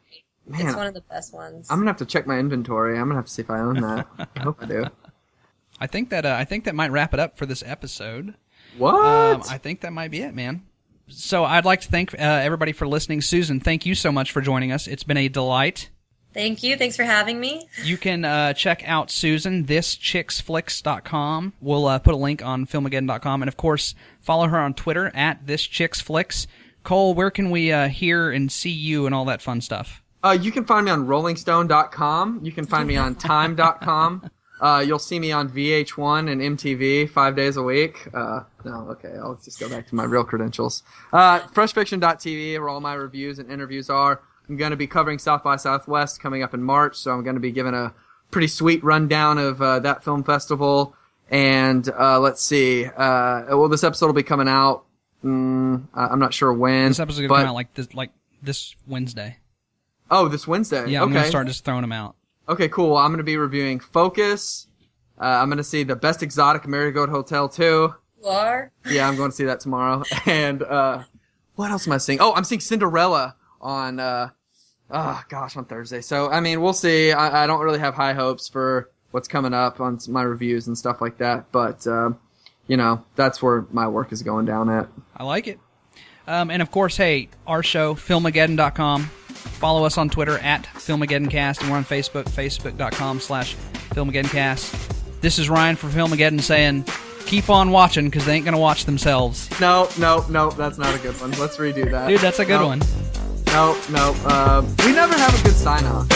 Man, it's one of the best ones. I'm gonna have to check my inventory. I'm gonna have to see if I own that. I hope I do. I think that might wrap it up for this episode. What? I think that might be it, man. So I'd like to thank everybody for listening. Susan, thank you so much for joining us. It's been a delight. Thank you. Thanks for having me. You can check out Susan, thischicksflix.com. We'll put a link on filmageddon.com. And, of course, follow her on Twitter at thischicksflix. Cole, where can we hear and see you and all that fun stuff? You can find me on rollingstone.com. You can find me on time.com. You'll see me on VH1 and MTV 5 days a week. No, okay, I'll just go back to my real credentials. Freshfiction.tv, where all my reviews and interviews are. I'm going to be covering South by Southwest coming up in March, so I'm going to be giving a pretty sweet rundown of that film festival. And let's see. Well, this episode will be coming out. I'm not sure when. This episode is going to come out like this Wednesday. Oh, this Wednesday. Yeah, I'm okay. going to start just throwing them out. Okay, cool. Well, I'm going to be reviewing Focus. I'm going to see The Best Exotic Marigold Hotel 2. You are? Yeah, I'm going to see that tomorrow. And what else am I seeing? Oh, I'm seeing Cinderella on on Thursday. So, I mean, we'll see. I don't really have high hopes for what's coming up on my reviews and stuff like that. But, that's where my work is going down at. I like it. And, of course, hey, our show, filmageddon.com. Follow us on Twitter at FilmageddonCast, and we're on Facebook, facebook.com/FilmageddonCast. This is Ryan for Filmageddon saying, keep on watching, because they ain't going to watch themselves. No, that's not a good one. Let's redo that. Dude, that's a good one. No, we never have a good sign-off.